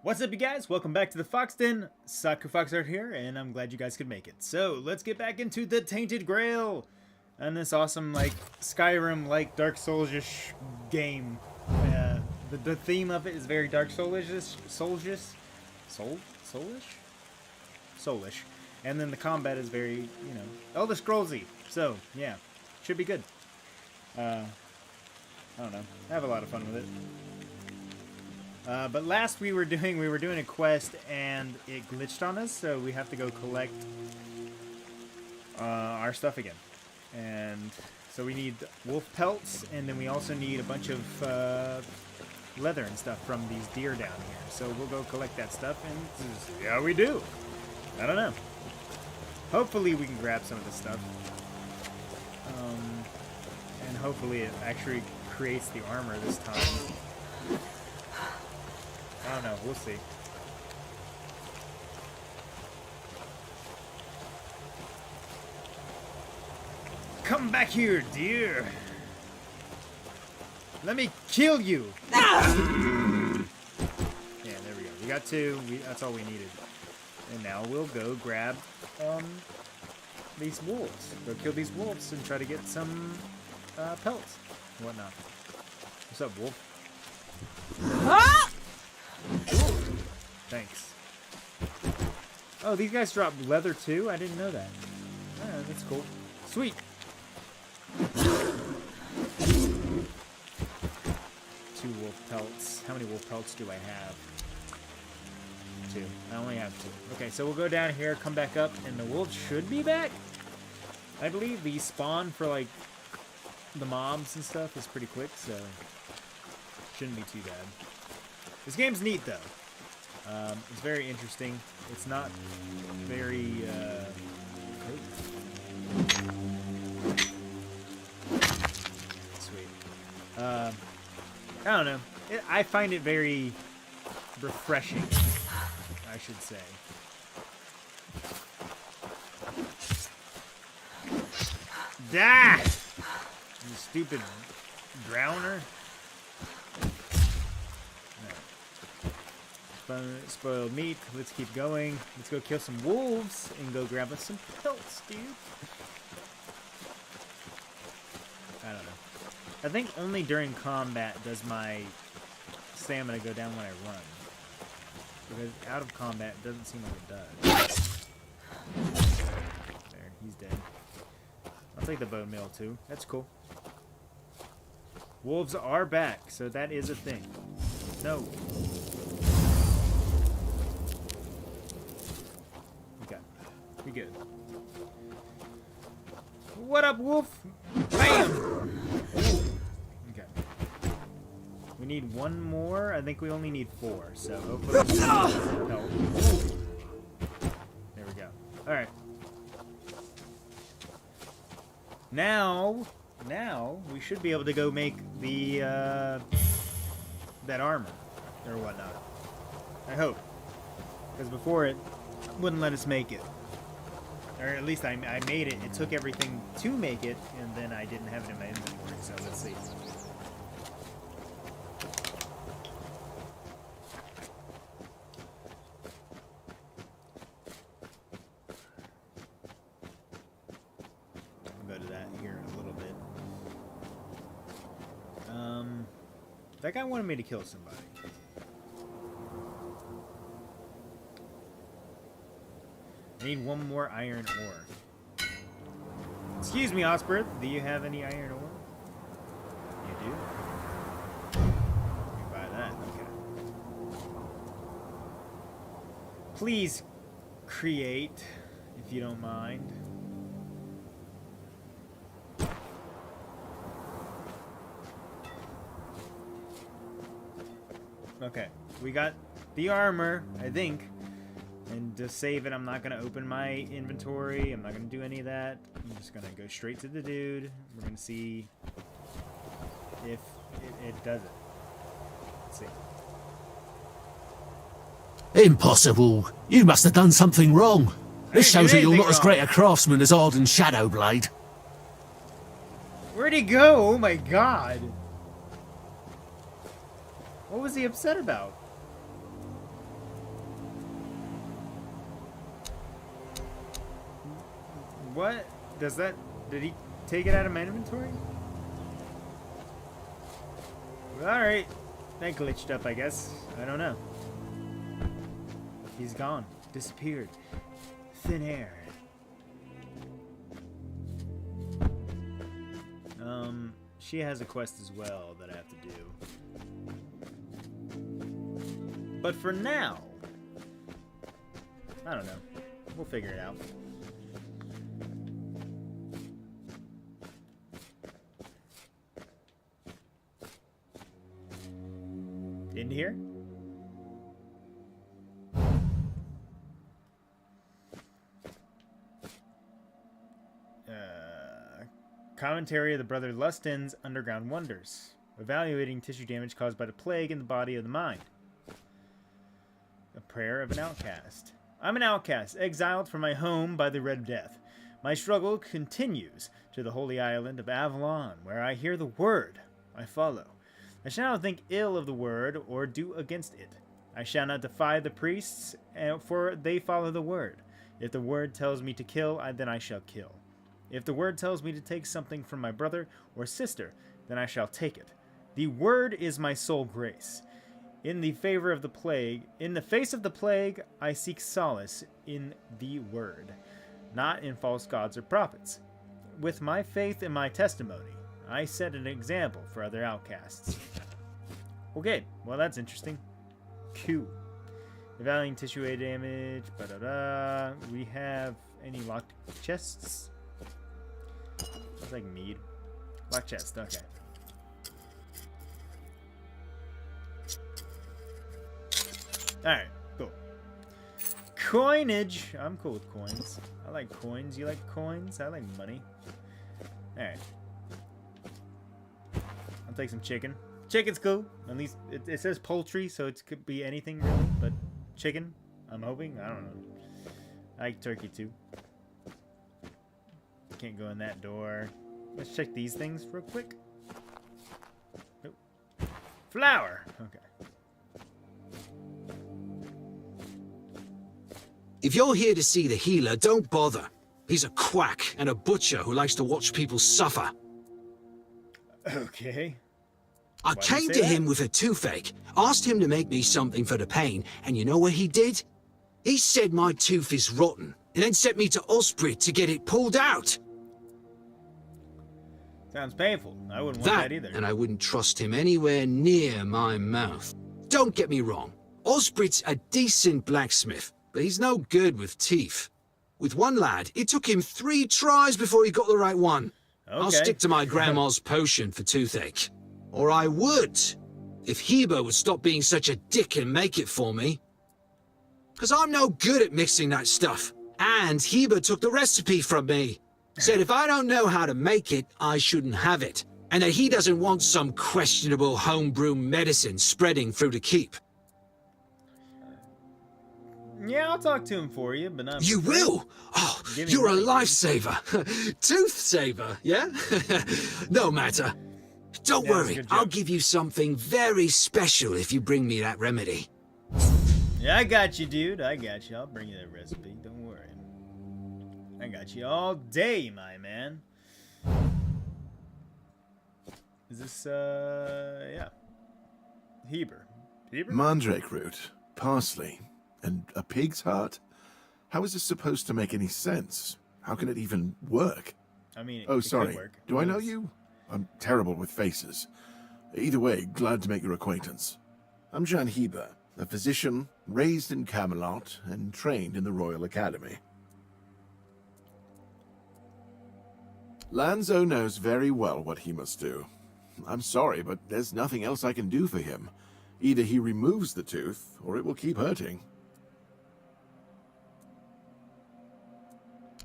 What's up, you guys? Welcome back to the Fox Den. Saku Foxheart here, and I'm glad you guys could make it. So, let's get back into the Tainted Grail and this awesome, like, Skyrim-like Dark Souls-ish game. The theme of it is very Dark Soulish. Soulish. And then the combat is very, you know, Elder Scrollsy. So, yeah, should be good. I don't know. I have a lot of fun with it. But last we were doing a quest and it glitched on us, so we have to go collect our stuff again. And so we need wolf pelts, and then we also need a bunch of leather and stuff from these deer down here. So we'll go collect that stuff and see how we do. I don't know. Hopefully we can grab some of this stuff. And hopefully it actually creates the armor this time. I don't know, we'll see. Come back here, dear. Let me kill you. Yeah, there we go. We got two. That's all we needed. And now we'll go grab these wolves. Go kill these wolves and try to get some pelts and whatnot. What's up, wolf? Thanks. Oh, these guys drop leather too? I didn't know that. Oh, that's cool. Sweet. 2 wolf pelts. How many wolf pelts do I have? 2. I only have 2. Okay, so we'll go down here, come back up, and the wolves should be back. I believe the spawn for, like, the mobs and stuff is pretty quick, so shouldn't be too bad. This game's neat, though. It's very interesting. It's not very, sweet. I don't know. I find it very refreshing, I should say. Die! You stupid drowner. Spoiled meat. Let's keep going. Let's go kill some wolves and go grab us some pelts, dude. I don't know. I think only during combat does my stamina go down when I run. Because out of combat, it doesn't seem like it does. There, he's dead. I'll take the bone meal too. That's cool. Wolves are back, so that is a thing. No. Be good. What up, wolf? Bam! Okay. We need one more. I think we only need 4, so hopefully we help. There we go. Alright. Now we should be able to go make the that armor or whatnot. I hope. Because before it wouldn't let us make it. Or at least I made it. It took everything to make it, and then I didn't have it in my inventory, so let's see. I'll go to that here in a little bit. That guy wanted me to kill somebody. I need 1 more iron ore. Excuse me, Osprey. Do you have any iron ore? You do? You buy that, okay. Please create, if you don't mind. Okay, we got the armor, I think. And to save it, I'm not going to open my inventory. I'm not going to do any of that. I'm just going to go straight to the dude. We're going to see if it does it. Let's see. Impossible. You must have done something wrong. This shows that you're not as great a craftsman as Arden Shadowblade. Where'd he go? Oh my god. What was he upset about? What? Does that... Did he take it out of my inventory? Alright. That glitched up, I guess. I don't know. He's gone. Disappeared. Thin air. She has a quest as well that I have to do. But for now... I don't know. We'll figure it out. In here? Commentary of the Brother Lustin's Underground Wonders. Evaluating tissue damage caused by the plague in the body of the mind. A prayer of an outcast. I'm an outcast, exiled from my home by the Red Death. My struggle continues to the holy island of Avalon, where I hear the word. I follow. I shall not think ill of the word or do against it. I shall not defy the priests, for they follow the word. If the word tells me to kill, then I shall kill. If the word tells me to take something from my brother or sister, then I shall take it. The word is my sole grace. In the favor of the plague, in the face of the plague, I seek solace in the word, not in false gods or prophets. With my faith and my testimony, I set an example for other outcasts. Okay, well that's interesting. Q. Evaluating tissue A damage. We have any locked chests? Looks like mead. Locked chest, okay. Alright, cool. Coinage! I'm cool with coins. I like coins. You like coins? I like money. Alright. I'll take some chicken. Chicken's cool. At least it says poultry, so it could be anything really, but chicken, I'm hoping. I don't know. I like turkey too. Can't go in that door. Let's check these things real quick. Nope. Flour! Okay. If you're here to see the healer, don't bother. He's a quack and a butcher who likes to watch people suffer. Okay. I came to him with a toothache, asked him to make me something for the pain, and you know what he did? He said my tooth is rotten, and then sent me to Osprey to get it pulled out. Sounds painful. I wouldn't want that either. And I wouldn't trust him anywhere near my mouth. Don't get me wrong. Osprey's a decent blacksmith, but he's no good with teeth. With one lad, it took him 3 tries before he got the right one. Okay. I'll stick to my grandma's potion for toothache. Or I would, if Heber would stop being such a dick and make it for me. Because I'm no good at mixing that stuff. And Heber took the recipe from me. Said if I don't know how to make it, I shouldn't have it. And that he doesn't want some questionable homebrew medicine spreading through the keep. Yeah, I'll talk to him for you, but not... You will? Oh, you're a lifesaver. Tooth saver, yeah? No matter. Don't worry, I'll give you something very special if you bring me that remedy. Yeah, I got you, dude. I got you. I'll bring you that recipe. Don't worry. I got you all day, my man. Is this, yeah. Heber. Heber? Mandrake root, parsley, and a pig's heart? How is this supposed to make any sense? How can it even work? I mean, oh, sorry. Work. Do I know you? I'm terrible with faces. Either way, glad to make your acquaintance. I'm Jan Heber, a physician raised in Camelot and trained in the Royal Academy. Lanzo knows very well what he must do. I'm sorry, but there's nothing else I can do for him. Either he removes the tooth, or it will keep hurting.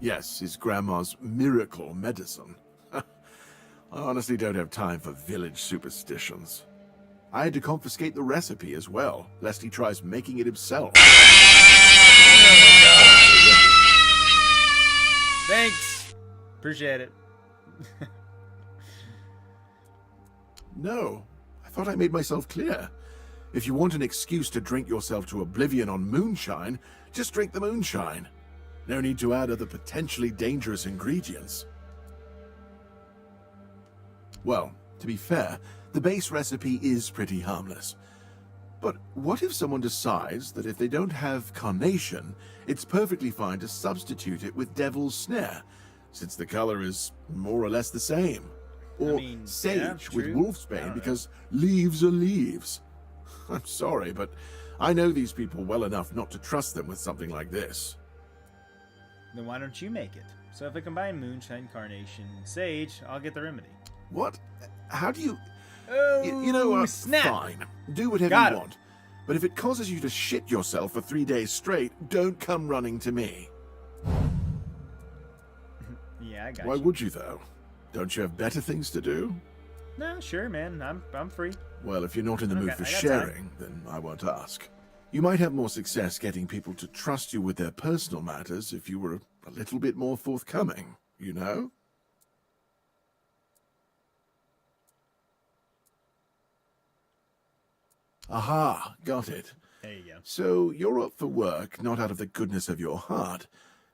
Yes, his grandma's miracle medicine. I honestly don't have time for village superstitions. I had to confiscate the recipe as well, lest he tries making it himself. Thanks. Appreciate it. No, I thought I made myself clear. If you want an excuse to drink yourself to oblivion on moonshine, just drink the moonshine. No need to add other potentially dangerous ingredients. Well, to be fair, the base recipe is pretty harmless. But what if someone decides that if they don't have carnation, it's perfectly fine to substitute it with devil's snare, since the color is more or less the same? Or sage with wolfsbane because leaves are leaves. I'm sorry, but I know these people well enough not to trust them with something like this. Then why don't you make it? So if I combine moonshine, carnation, and sage, I'll get the remedy. What? How do you... Oh, you know what? snap! Fine. Do whatever you want. But if it causes you to shit yourself for 3 days straight, don't come running to me. Yeah, I got Why you. would you, though? Don't you have better things to do? No, sure, man. I'm free. Well, if you're not in the mood for sharing, then I won't ask. You might have more success getting people to trust you with their personal matters if you were a little bit more forthcoming, you know? Aha, got it. There you go. So you're up for work, not out of the goodness of your heart,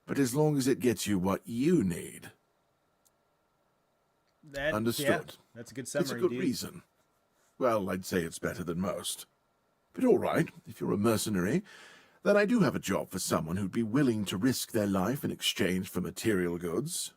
but as long as it gets you what you need. Understood. Yeah, that's a good summary, It's a good reason. Well, I'd say it's better than most. But all right, if you're a mercenary, then I do have a job for someone who'd be willing to risk their life in exchange for material goods.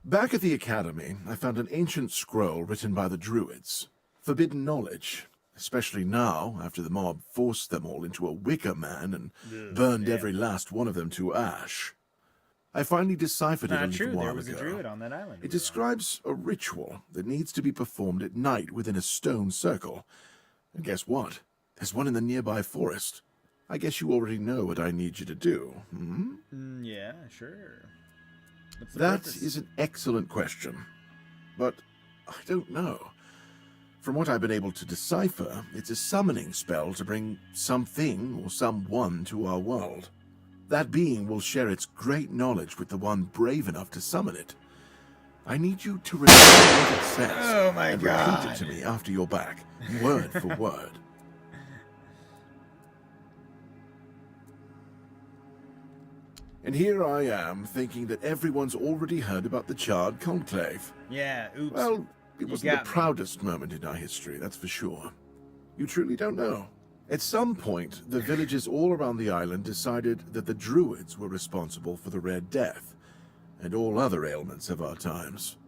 Back at the academy, I found an ancient scroll written by the Druids. Forbidden knowledge, especially now, after the mob forced them all into a wicker man and burned every last one of them to ash. I finally deciphered it a little while there was ago. a druid on that island. It describes a ritual that needs to be performed at night within a stone circle. And guess what? There's one in the nearby forest. I guess you already know what I need you to do, hmm? Yeah, sure. What's the That purpose? is an excellent question. But I don't know. From what I've been able to decipher, it's a summoning spell to bring something or someone to our world. That being will share its great knowledge with the one brave enough to summon it. I need you to remember what it says and repeat it to me after you're back, word for word. And here I am, thinking that everyone's already heard about the Charred Conclave. Yeah, oops. Well, it wasn't the got me. proudest moment in our history, that's for sure. You truly don't know. At some point, the villagers all around the island decided that the Druids were responsible for the Red Death, and all other ailments of our times.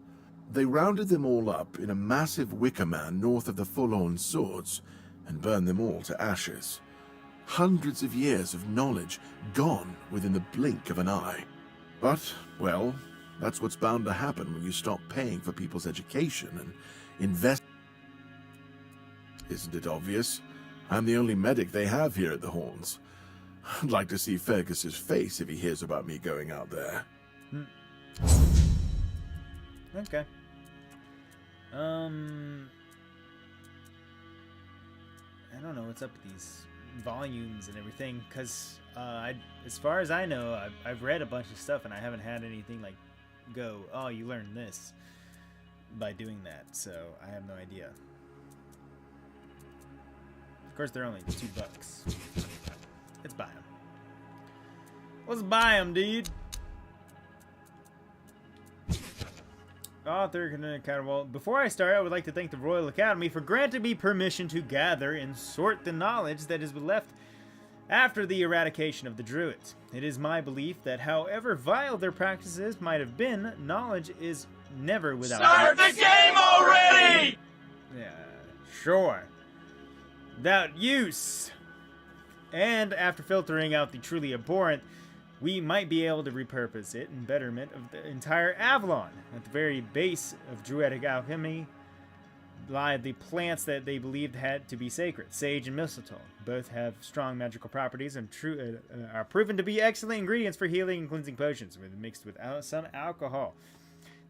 They rounded them all up in a massive wicker man north of the Forlorn Swords, and burned them all to ashes. Hundreds of years of knowledge gone within the blink of an eye. But, well, that's what's bound to happen when you stop paying for people's education and invest. Isn't it obvious? I'm the only medic they have here at the Horns. I'd like to see Fergus's face if he hears about me going out there. Okay. I don't know what's up with these volumes and everything, because as far as I know, I've read a bunch of stuff and I haven't had anything like go, oh, you learned this by doing that, so I have no idea. Of course, they're only $2. Let's buy them. Let's buy them, dude. Author, well, before I start, I would like to thank the Royal Academy for granting me permission to gather and sort the knowledge that is left after the eradication of the Druids. It is my belief that however vile their practices might have been, knowledge is never without Start the game already! Yeah, sure. Without use. And after filtering out the truly abhorrent, we might be able to repurpose it in betterment of the entire Avalon. At the very base of Druidic alchemy lie the plants that they believed had to be sacred, sage and mistletoe. Both have strong magical properties and are proven to be excellent ingredients for healing and cleansing potions, when mixed with some alcohol.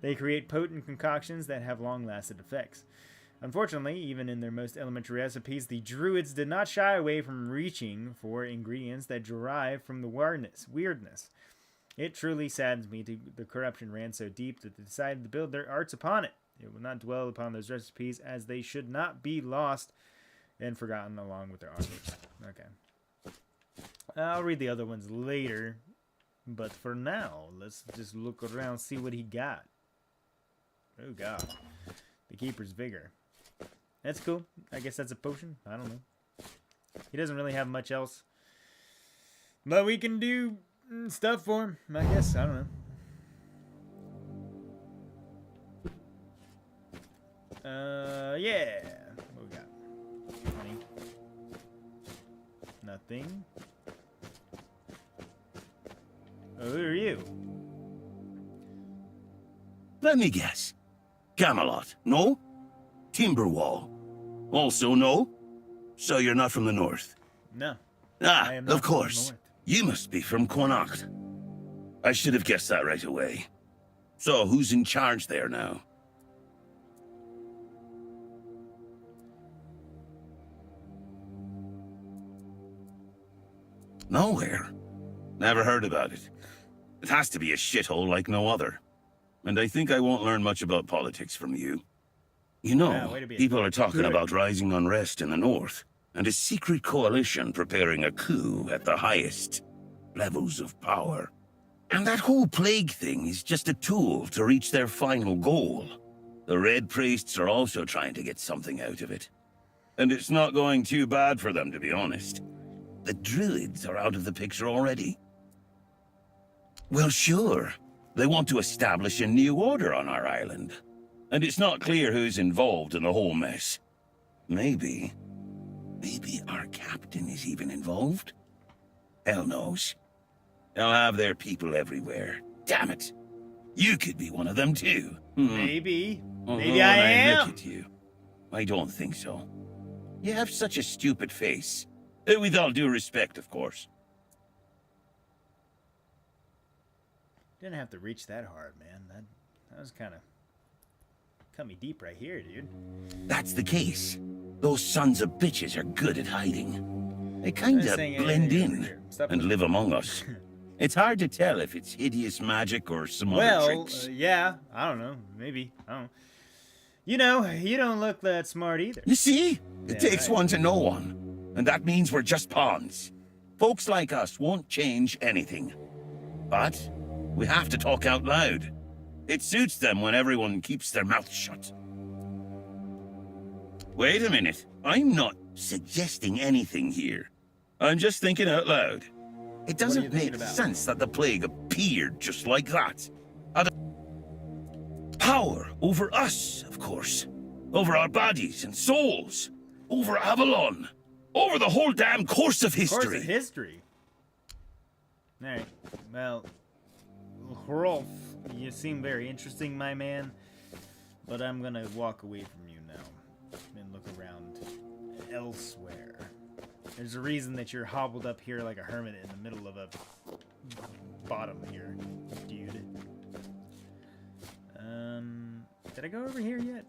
They create potent concoctions that have long-lasting effects. Unfortunately, even in their most elementary recipes, the Druids did not shy away from reaching for ingredients that derive from the weirdness. It truly saddens me the corruption ran so deep that they decided to build their arts upon it. It will not dwell upon those recipes, as they should not be lost and forgotten along with their authors. Okay. I'll read the other ones later. But for now, let's just look around, see what he got. Oh god. The Keeper's Vigor. That's cool. I guess that's a potion. I don't know. He doesn't really have much else. But we can do stuff for him, I guess. I don't know. Yeah. What we got? Honey. Nothing. Oh, who are you? Let me guess. Camelot, no? Timberwall, also no? So you're not from the north? No. Ah, I am not of from the course. north. You must be from Connacht. I should have guessed that right away. So, who's in charge there now? Nowhere. Never heard about it. It has to be a shithole like no other. And I think I won't learn much about politics from you. You know, Yeah, way to be a people are talking good. about rising unrest in the north, and a secret coalition preparing a coup at the highest levels of power. And that whole plague thing is just a tool to reach their final goal. The Red Priests are also trying to get something out of it. And it's not going too bad for them, to be honest. The Druids are out of the picture already. Well, sure. They want to establish a new order on our island. And it's not clear who's involved in the whole mess. Maybe our captain is even involved? Hell knows. They'll have their people everywhere. Damn it. You could be one of them too. Maybe. Although Maybe I when am. look at you, I don't think so. You have such a stupid face. With all due respect, of course. Didn't have to reach that hard, man. That was kind of cut me deep right here, dude. That's the case. Those sons of bitches are good at hiding. They kind Not of saying blend anything over in here. Stop and it. live among us. It's hard to tell if it's hideous magic or some other Well, tricks. yeah. I don't know. Maybe. I don't know. You know, you don't look that smart either. You see? It Yeah, takes right. one to know one. And that means we're just pawns. Folks like us won't change anything. But we have to talk out loud. It suits them when everyone keeps their mouth shut. Wait a minute. I'm not suggesting anything here. I'm just thinking out loud. It What are you doesn't thinking make about? sense that the plague appeared just like that. Power over us, of course. Over our bodies and souls. Over Avalon. Over the whole damn course of Of course, history. history. Alright. Well, Rolf, you seem very interesting, my man. But I'm gonna walk away from you now and look around elsewhere. There's a reason that you're hobbled up here like a hermit in the middle of a bottom here, dude. Did I go over here yet?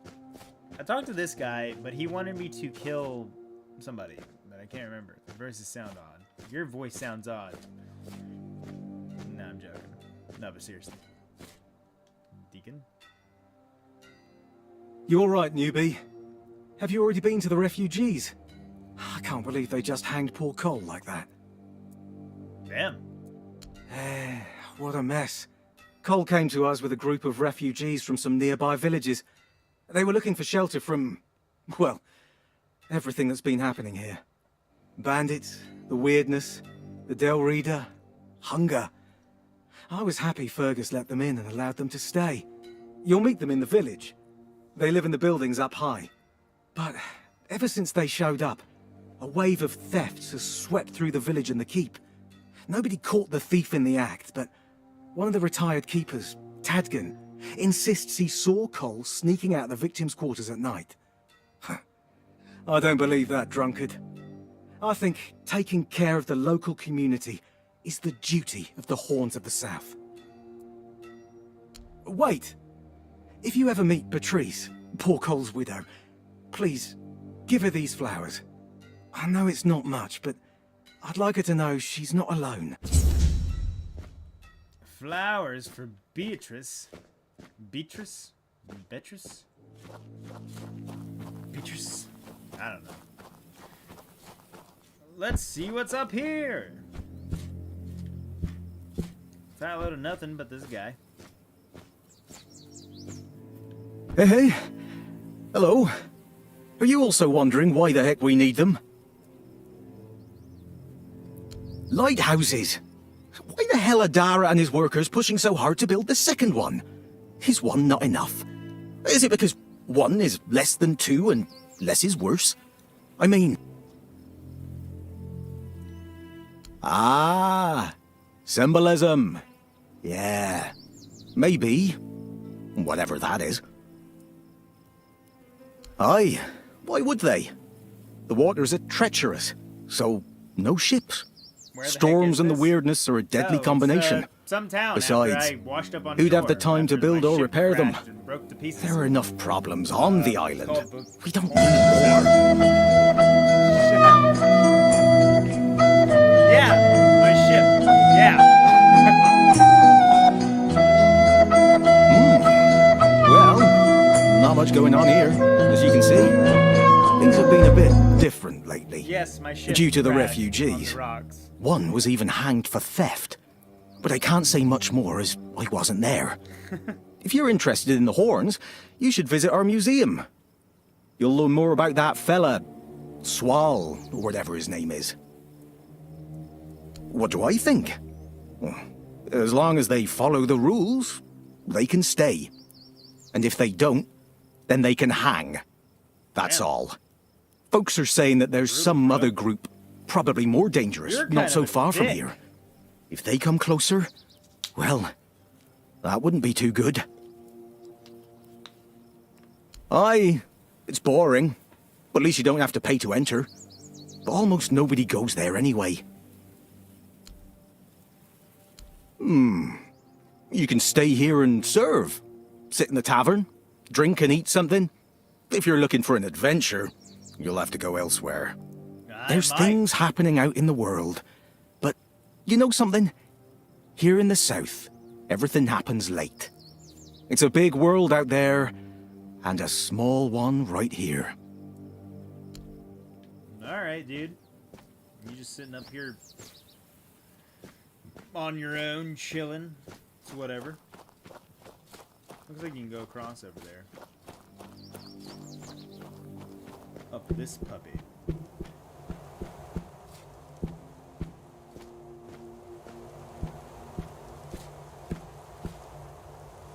I talked to this guy, but he wanted me to kill somebody, but I can't remember. The voices sound odd. Your voice sounds odd. No, I'm joking. No, but seriously. Deacon? You all right, newbie? Have you already been to the refugees? I can't believe they just hanged poor Cole like that. Damn. What a mess. Cole came to us with a group of refugees from some nearby villages. They were looking for shelter from, well, everything that's been happening here. Bandits, the weirdness, the Del Reader, hunger. I was happy Fergus let them in and allowed them to stay. You'll meet them in the village. They live in the buildings up high. But ever since they showed up, a wave of thefts has swept through the village and the keep. Nobody caught the thief in the act, but one of the retired keepers, Tadgan, insists he saw Cole sneaking out the victims' quarters at night. I don't believe that, drunkard. I think taking care of the local community is the duty of the Horns of the South. Wait! If you ever meet Patrice, poor Cole's widow, please, give her these flowers. I know it's not much, but I'd like her to know she's not alone. Flowers for Beatrice. Beatrice? Beatrice? Beatrice? I don't know. Let's see what's up here. Fat load of nothing but this guy. Hey. Hello. Are you also wondering why the heck we need them? Lighthouses. Why the hell are Dara and his workers pushing so hard to build the second one? Is one not enough? Is it because one is less than two and less is worse? I mean... Ah, symbolism. Yeah, maybe. Whatever that is. Aye, why would they? The waters are treacherous, so no ships. Where the heck Storms is and the this? weirdness are a deadly Oh, combination. It's, some town Besides, after I washed up on who'd have the shore time to after build my or ship repair them? crashed and broke to pieces. There are enough problems on the island. called We don't need more. Yeah, my ship. Yeah. Well, not much going on here, as you can see. Things have been a bit different lately. Yes, my ship. Due to the crashed refugees. on the rocks. One was even hanged for theft. But I can't say much more as I wasn't there. If you're interested in the horns, you should visit our museum. You'll learn more about that fella, Swal, or whatever his name is. What do I think? Well, as long as they follow the rules, they can stay. And if they don't, then they can hang. That's Damn. all. Folks are saying that there's some other group, probably more dangerous, You're kind not of so a far from dick. here. If they come closer, well, that wouldn't be too good. Aye, it's boring, but at least you don't have to pay to enter. But almost nobody goes there anyway. You can stay here and serve. Sit in the tavern, drink and eat something. If you're looking for an adventure, you'll have to go elsewhere. There's things happening out in the world. But, you know something? Here in the south, everything happens late. It's a big world out there, and a small one right here. Alright, dude. You just sitting up here on your own, chilling. It's whatever. Looks like you can go across over there. Up this puppy.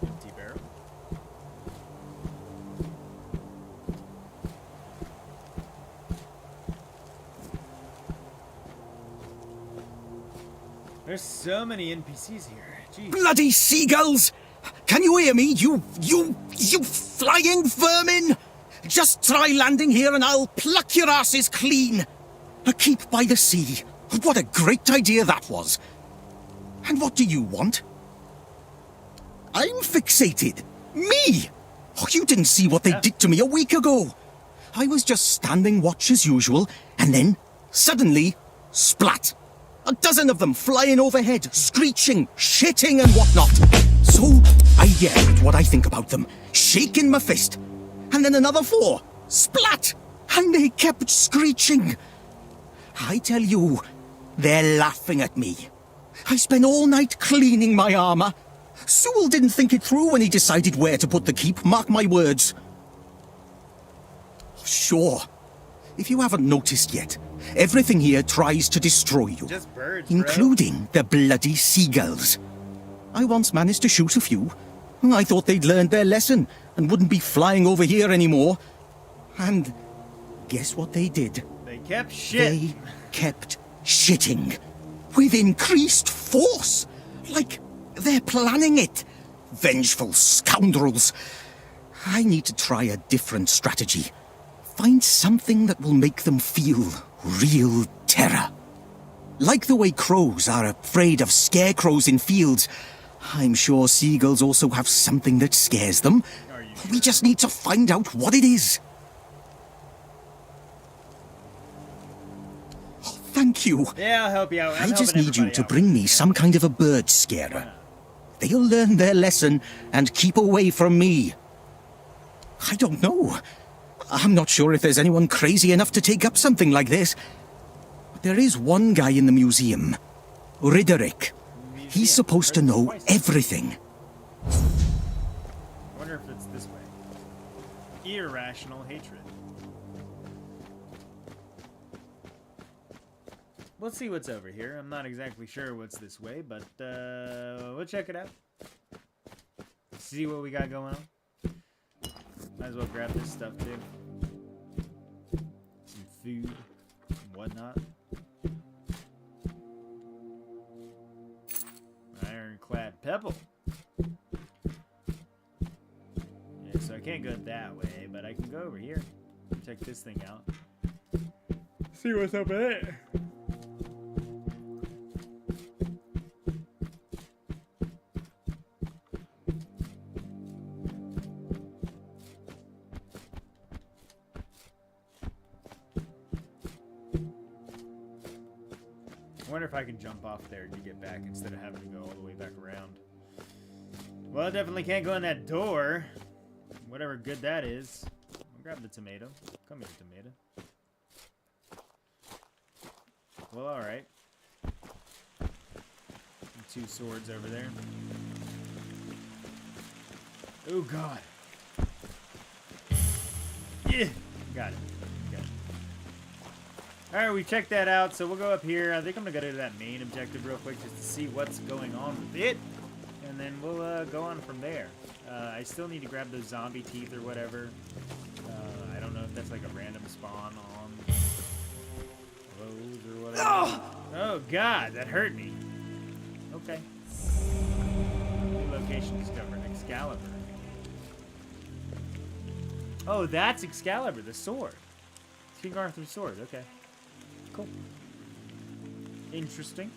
Empty barrel. There's so many NPCs here. Jeez. Bloody seagulls! Can you hear me, you flying vermin? Just try landing here and I'll pluck your asses clean. A keep by the sea. What a great idea that was. And what do you want? I'm fixated. Me! Oh, you didn't see what they did to me a week ago. I was just standing watch as usual, and then, suddenly, splat. A dozen of them flying overhead, screeching, shitting and whatnot. So, I yelled what I think about them, shaking my fist. And then another 4, splat! And they kept screeching. I tell you, they're laughing at me. I spent all night cleaning my armor. Sewell didn't think it through when he decided where to put the keep, mark my words. Sure, if you haven't noticed yet, everything here tries to destroy you. Just birds, bro. Including the bloody seagulls. I once managed to shoot a few. I thought they'd learned their lesson and wouldn't be flying over here anymore. And guess what they did? They kept shit. They kept shitting. With increased force. Like they're planning it. Vengeful scoundrels. I need to try a different strategy. Find something that will make them feel real terror. Like the way crows are afraid of scarecrows in fields, I'm sure seagulls also have something that scares them. We just need to find out what it is. Oh, thank you. Yeah, I'll help you out. I just need you to bring me some kind of a bird scarer. They'll learn their lesson and keep away from me. I don't know. I'm not sure if there's anyone crazy enough to take up something like this. But there is one guy in the museum. Riderick. He's supposed to know everything. I wonder if it's this way. Irrational hatred. Let's see what's over here. I'm not exactly sure what's this way, but we'll check it out. See what we got going on. Might as well grab this stuff too. Some food and whatnot. Ironclad pebble. Yeah, so I can't go that way, but I can go over here. Check this thing out. See what's up there. I wonder if I can jump off there to get back instead of having to go all the way back around. Well, I definitely can't go in that door. Whatever good that is. I'll grab the tomato. Come here, tomato. Well, alright. 2 swords over there. Oh, God. Yeah! Got it. Okay. Alright, we checked that out, so we'll go up here. I think I'm gonna go to that main objective real quick just to see what's going on with it. And then we'll go on from there. I still need to grab those zombie teeth or whatever. I don't know if that's like a random spawn on those or whatever. Oh God, that hurt me. Okay. New location discovered. Excalibur. Oh, that's Excalibur, the sword. King Arthur's sword. Okay. Cool. Interesting.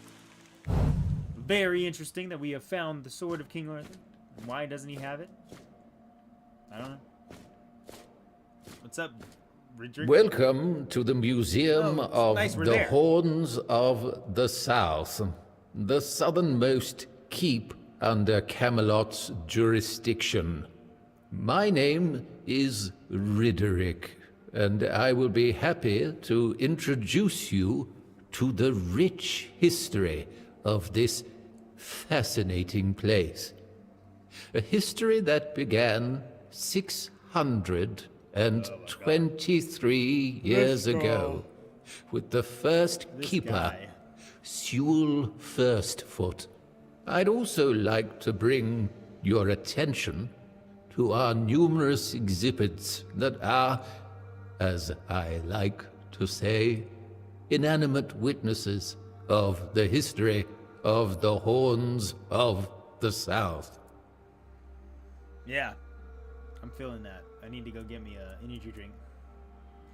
Very interesting that we have found the sword of King Arthur. Why doesn't he have it? I don't know. What's up, Richard? Welcome to the Museum of nice, we're the there. Horns of the South, the southernmost keep under Camelot's jurisdiction. My name is Ridderick, and I will be happy to introduce you to the rich history of this fascinating place. A history that began 623 years ago with the first keeper, guy. Sewell Firstfoot. I'd also like to bring your attention to our numerous exhibits that are, as I like to say, inanimate witnesses of the history of the Horns of the South. Yeah. I'm feeling that. I need to go get me an energy drink.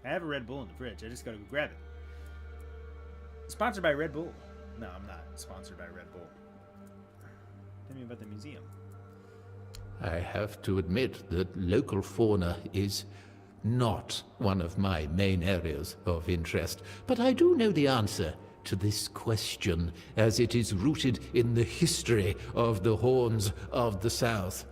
I have a Red Bull in the fridge. I just gotta go grab it. Sponsored by Red Bull. No, I'm not sponsored by Red Bull. Tell me about the museum. I have to admit that local fauna is not one of my main areas of interest, but I do know the answer to this question, as it is rooted in the history of the Horns of the South.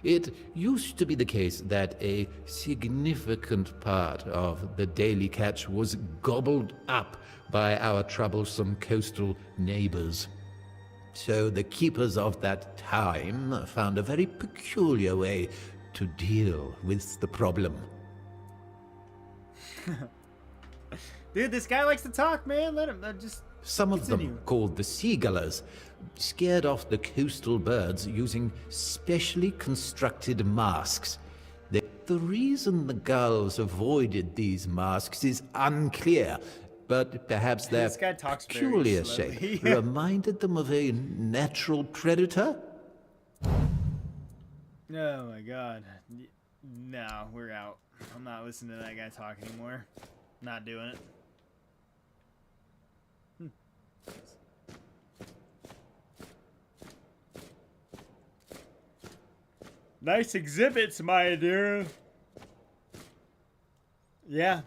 It used to be the case that a significant part of the daily catch was gobbled up by our troublesome coastal neighbors. So the keepers of that time found a very peculiar way to deal with the problem. Dude, this guy likes to talk, man. Let him just Some of continue. them, called the seagullers, scared off the coastal birds using specially constructed masks. The reason the gulls avoided these masks is unclear, but perhaps their This guy talks very peculiar slowly. shape reminded them of a natural predator. Oh my God. No, we're out. I'm not listening to that guy talk anymore. Not doing it. Nice exhibits, my dear. Yeah.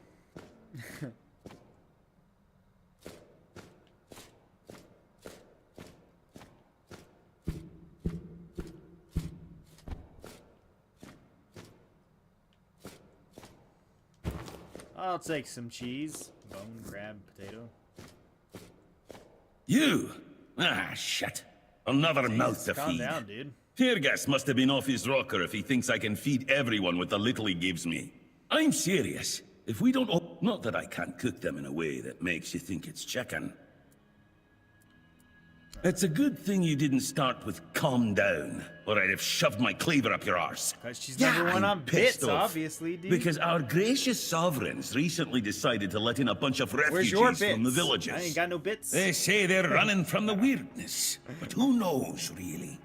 I'll take some cheese. Bone, crab, potato. You? Ah, shit. Another mouth to Calm feed. down, dude. Tear gas must have been off his rocker if he thinks I can feed everyone with the little he gives me. I'm serious. If we don't... Not that I can't cook them in a way that makes you think it's chicken. It's a good thing you didn't start with calm down, or I'd have shoved my cleaver up your arse. Because she's number one on pissed bits, off. obviously, dude. Because our gracious sovereigns recently decided to let in a bunch of Where's your refugees bits? from the villages. I ain't got no bits. They say they're running from the weirdness, but who knows, really?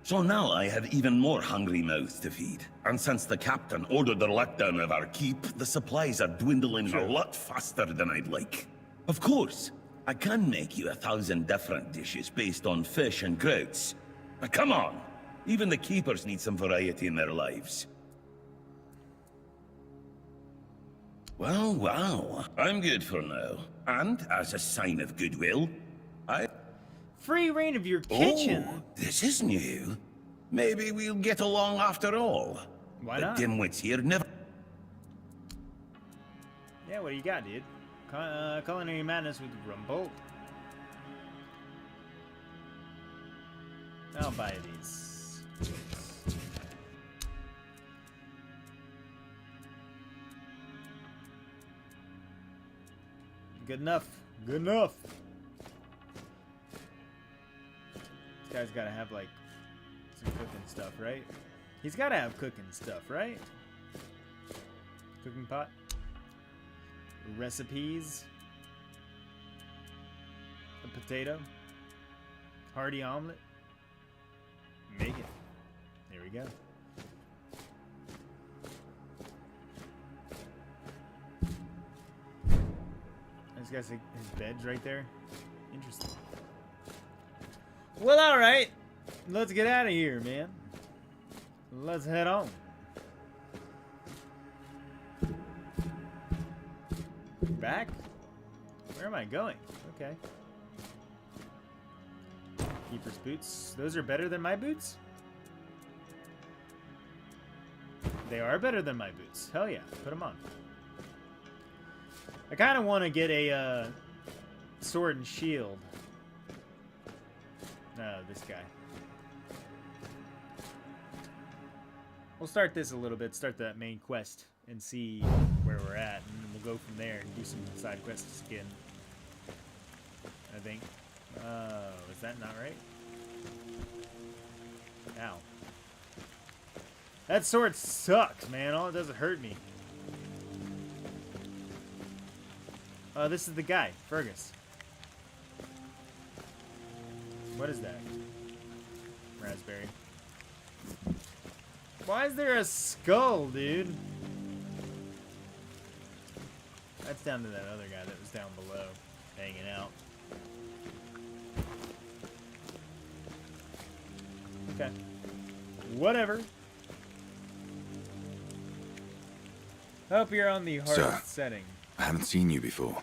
So now I have even more hungry mouths to feed. And since the captain ordered the letdown of our keep, the supplies are dwindling a lot faster than I'd like. Of course, I can make you 1,000 different dishes based on fish and grouts. But come on, even the keepers need some variety in their lives. Well, I'm good for now. And as a sign of goodwill, Free reign of your kitchen. Oh, this is new. Maybe we'll get along after all. Why the not? dimwits here never... Yeah, what do you got, dude? Culinary madness with Rumbold. I'll buy these. Good enough. Good enough. This guy's gotta have, like, some cooking stuff, right? He's gotta have cooking stuff, right? Cooking pot. Recipes. A potato. Hearty omelet. Make it. There we go. This guy's his bed's right there. Interesting. Well, alright. Let's get out of here, man. Let's head on. Back? Where am I going? Okay. Keeper's boots. Those are better than my boots? They are better than my boots. Hell yeah. Put them on. I kind of want to get a sword and shield. No, this guy. We'll start this a little bit. Start that main quest and see where we're at. And then we'll go from there and do some side quests again. I think. Is that not right? Ow. That sword sucks, man. All it does is hurt me. This is the guy, Fergus. What is that? Raspberry. Why is there a skull, dude? That's down to that other guy that was down below, hanging out. Okay. Whatever. Hope you're on the hardest Sir. setting. I haven't seen you before.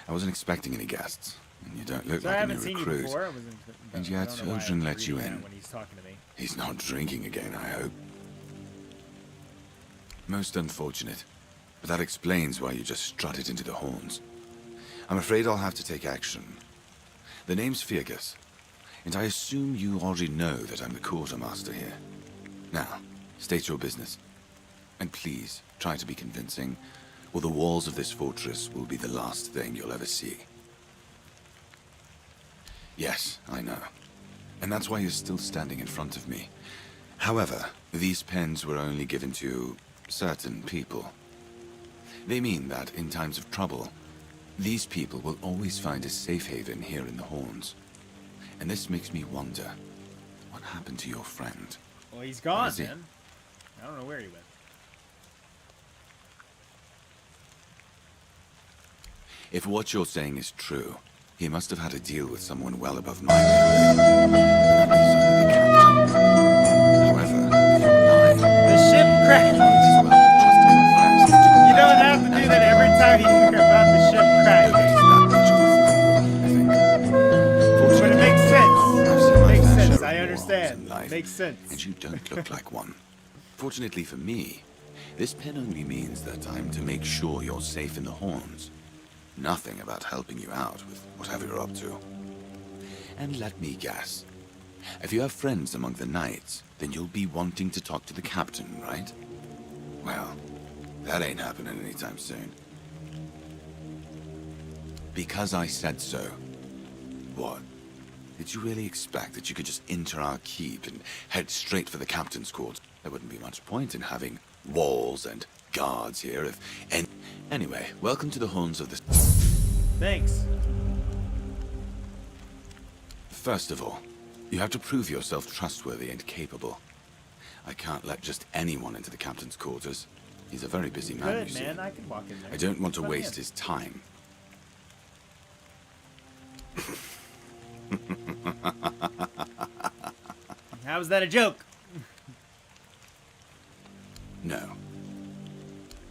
I wasn't expecting any guests, and you don't look So I like a haven't new seen you recruit. before. I wasn't. And I yet don't know why Odrin I'm let you reading that in. when he's talking to me. He's not drinking again, I hope. Most unfortunate, but that explains why you just strutted into the horns. I'm afraid I'll have to take action. The name's Fergus, and I assume you already know that I'm the quartermaster here. Now, state your business. And please, try to be convincing, or the walls of this fortress will be the last thing you'll ever see. Yes, I know. And that's why you're still standing in front of me. However, these pens were only given to certain people. They mean that in times of trouble, these people will always find a safe haven here in the Horns. And this makes me wonder, what happened to your friend? Well, he's gone, is he? man. I don't know where he went. If what you're saying is true, he must have had a deal with someone well above my pay grade. That means only the captain. However, if you're lying, The ship crashed. might as well have trusted him first. You don't have to do that every time you hear about the ship Look, crash. he's not much of a threat, I think. But it Fortunately, makes sense. I've seen It my makes fair sense. share I of understand. wars in life, Makes sense. and you don't look like one. Fortunately for me, this pen only means that I'm to make sure you're safe in the Horns. Nothing about helping you out with whatever you're up to. And let me guess, If you have friends among the knights, then you'll be wanting to talk to the captain, right? Well, that ain't happening anytime soon. Because I said so. What? Did you really expect that you could just enter our keep and head straight for the captain's quarters? There wouldn't be much point in having walls and guards here if... Anyway, welcome to the horns of the... Thanks. First of all, you have to prove yourself trustworthy and capable. I can't let just anyone into the captain's quarters. He's a very busy man, Good, you see. man. I can walk in there. I don't want to Come waste in. his time. How was that a joke? No.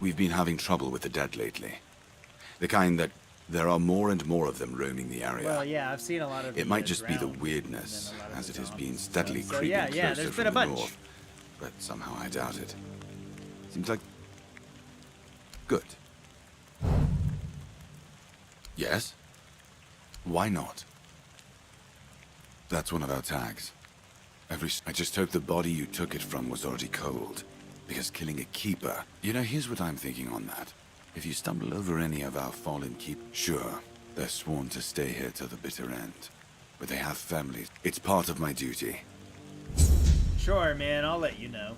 We've been having trouble with the dead lately. The kind that there are more and more of them roaming the area. Well, yeah, I've seen a lot of. It might just be the drowned, weirdness, and then a lot of as it the has zombies been and steadily stuff. So, creeping yeah, closer there's from been a the bunch. north. But somehow I doubt it. Seems like... Good. Yes? Why not? That's one of our tags. I just hope the body you took it from was already cold. Because killing a keeper... You know, here's what I'm thinking on that. If you stumble over any of our fallen keep... Sure, they're sworn to stay here till the bitter end. But they have families. It's part of my duty. Sure, man. I'll let you know.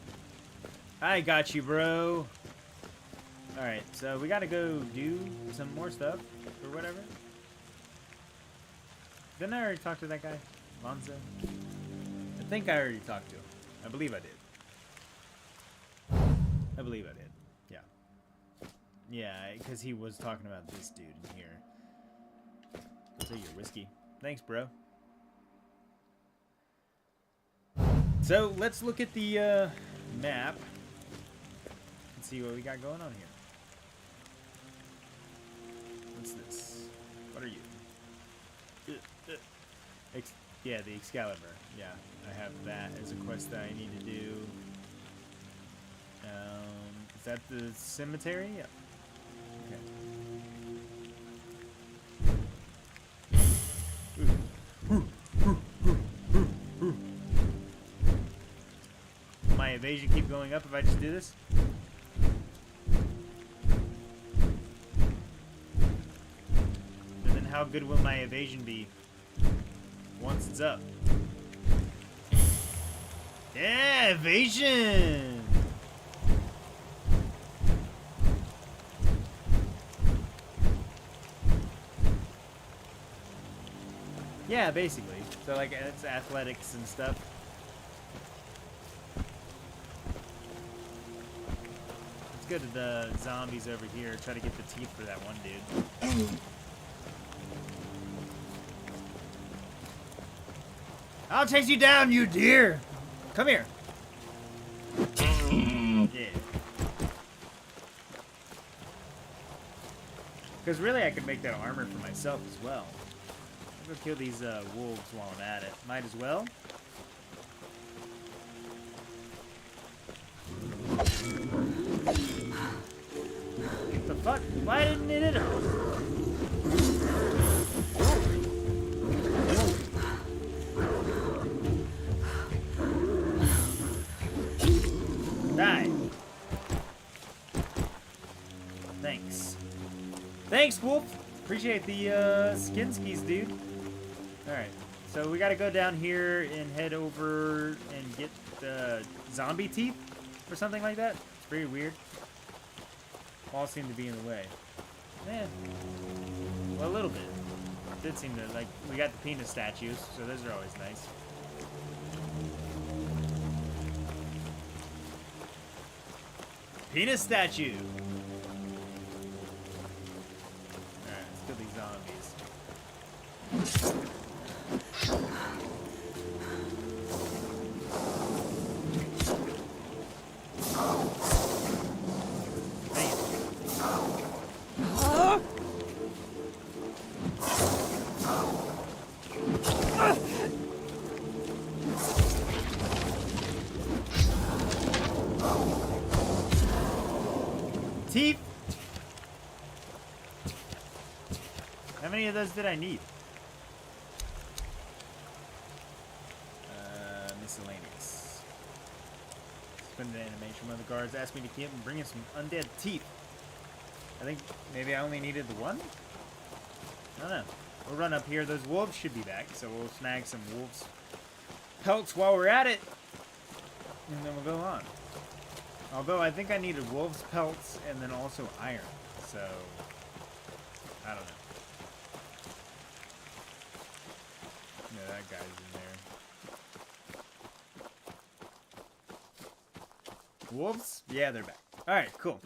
I got you, bro. Alright, so we gotta go do some more stuff or whatever. Didn't I already talk to that guy? Lonzo? I think I already talked to him. I believe I did. I believe I did. Yeah. Yeah, because he was talking about this dude in here. So your whiskey. Thanks, bro. So let's look at the map and see what we got going on here. What's this? What are you? Yeah, the Excalibur. Yeah, I have that as a quest that I need to do. Is that the cemetery? Yeah. Okay. Will my evasion keep going up if I just do this? And then how good will my evasion be once it's up? Yeah, evasion! Yeah, basically. So, like, it's athletics and stuff. Let's go to the zombies over here. Try to get the teeth for that one dude. I'll chase you down, you deer! Come here. Yeah. Because really, I could make that armor for myself as well. I'll go kill these wolves while I'm at it. Might as well. What the fuck? Why didn't it hit him? Die. Thanks. Thanks, Wolf. Appreciate the skin skis, dude. Alright. So we gotta go down here and head over and get the zombie teeth or something like that. It's very weird. All seem to be in the way. Yeah. Well, a little bit. It did seem to, like, we got the penis statues, so those are always nice. Penis statue! Alright, let's kill these zombies. Teeth! How many of those did I need? suspended animation. One of the guards asked me to keep and bring him some undead teeth. I think maybe I only needed the one? I don't know. We'll run up here. Those wolves should be back, so we'll snag some wolves' pelts while we're at it. And then we'll go on. Although I think I needed wolves' pelts and then also iron. So, I don't know. Yeah, that guy's in there. Wolves? Yeah, they're back. Alright, cool.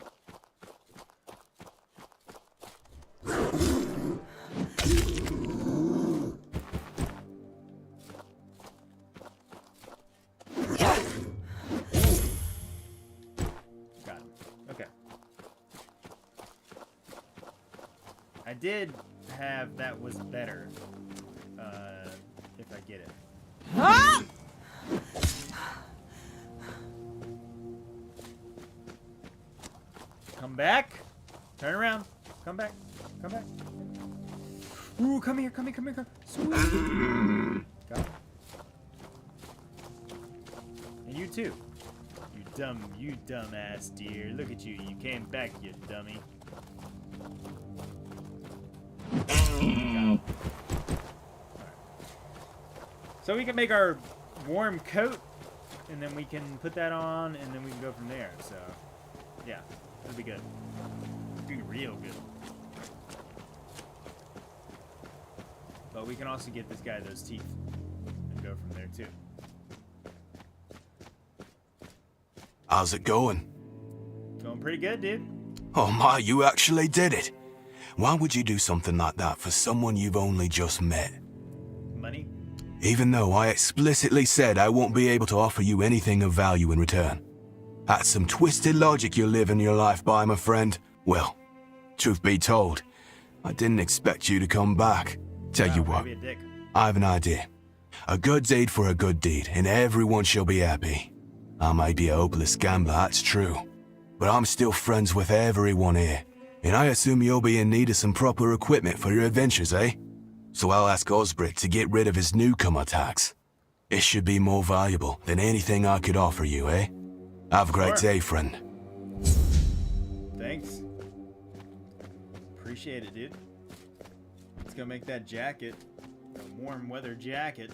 Got him. Okay. I did have that was better. If I get it. Come back. Turn around. Come back. Come back. Ooh, come here, come here, come here, come here. Sweet. Got it. And you too. You dumb ass deer. Look at you. You came back, you dummy. So we can make our warm coat, and then we can put that on, and then we can go from there. So, yeah, that'll be good. It'll be real good. But we can also get this guy those teeth, and go from there too. How's it going? Going pretty good, dude. Oh my, you actually did it. Why would you do something like that for someone you've only just met? Money? Even though I explicitly said I won't be able to offer you anything of value in return. That's some twisted logic you're living your life by, my friend. Well, truth be told, I didn't expect you to come back. Tell you what, Maybe a dick. I have an idea. A good deed for a good deed, and everyone shall be happy. I may be a hopeless gambler, that's true. But I'm still friends with everyone here. And I assume you'll be in need of some proper equipment for your adventures, eh? So I'll ask Osbrit to get rid of his newcomer tax. It should be more valuable than anything I could offer you, eh? Have a great day, friend. Thanks. Appreciate it, dude. Let's go make that jacket. A warm weather jacket.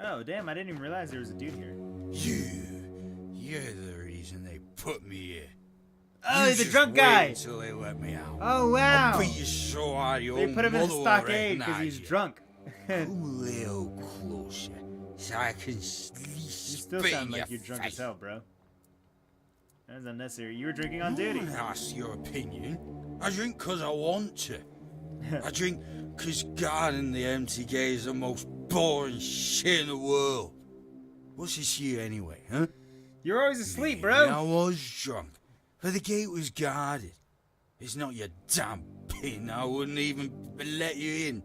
Oh, damn, I didn't even realize there was a dude here. You're the reason they put me here. Oh, You he's a just drunk wait guy. Until they let me out. Oh, wow. I'll beat you so hard your They put him in a mother will stockade because recognize he's you. drunk. Come a little closer, so I can You still spit sound in like your you're drunk face. as hell, bro. That's unnecessary. You were drinking on duty. I don't ask your opinion. I drink because I want to. I drink because guarding the empty gate is the most boring shit in the world. What's this here anyway, huh? You're always asleep, Maybe I bro. was drunk, but the gate was guarded. It's not your damn pin. I wouldn't even let you in.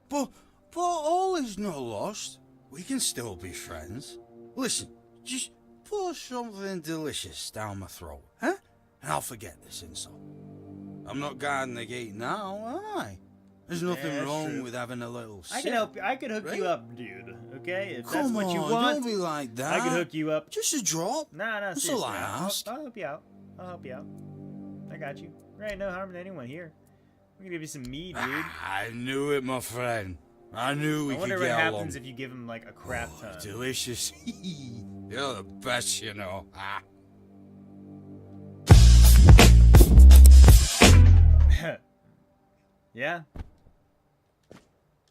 But all is not lost. We can still be friends. Listen, just pour something delicious down my throat, huh? And I'll forget this insult. I'm not guarding the gate now, am I? There's nothing Yeah, wrong true. with having a little I sip. can help. I could hook right? you up, dude. Okay, if Come that's what you on, want, don't be like that. I could hook you up. Just a drop. Nah, That's seriously. all I ask. I'll help you out. I'll help you out. I got you. There ain't no harm to anyone here. We can give you some mead, dude. I knew it, my friend. I knew we I could wonder get what along. happens if you give him like a crap ton. Delicious. You're the best, you know. Ah. Yeah.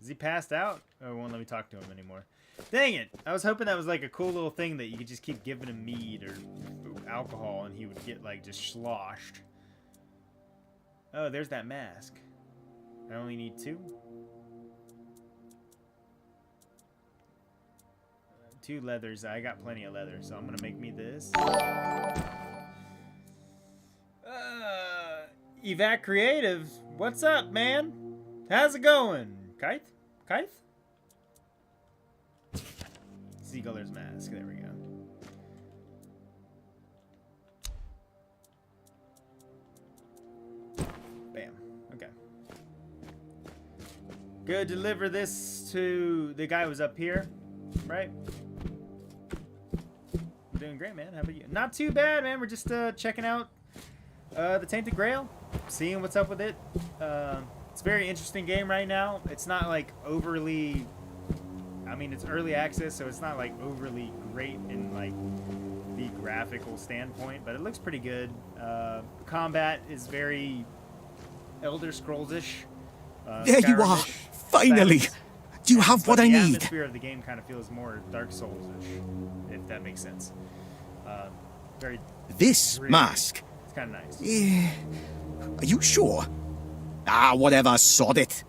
Is he passed out? Oh, it won't let me talk to him anymore. Dang it! I was hoping that was like a cool little thing that you could just keep giving him mead or alcohol and he would get like just sloshed. Oh, there's that mask. I only need 2. 2 leathers. I got plenty of leather, so I'm gonna make me this. Evac Creative, what's up, man? How's it going? Kite? Seagull's mask. There we go. Bam. Okay. Go deliver this to the guy who was up here, right? doing great, man. How about you? Not too bad, man. We're just checking out the Tainted Grail, seeing what's up with it. It's a very interesting game right now. It's not like overly... I mean, it's early access, so it's not like overly great in like the graphical standpoint, but it looks pretty good. Combat is very Elder Scrolls-ish. There you are! Finally! Do you have what I the need? The atmosphere of the game kind of feels more Dark Souls-ish, if that makes sense. Very... This gritty. mask? It's kind of nice. Are you sure? Ah, whatever, sod it.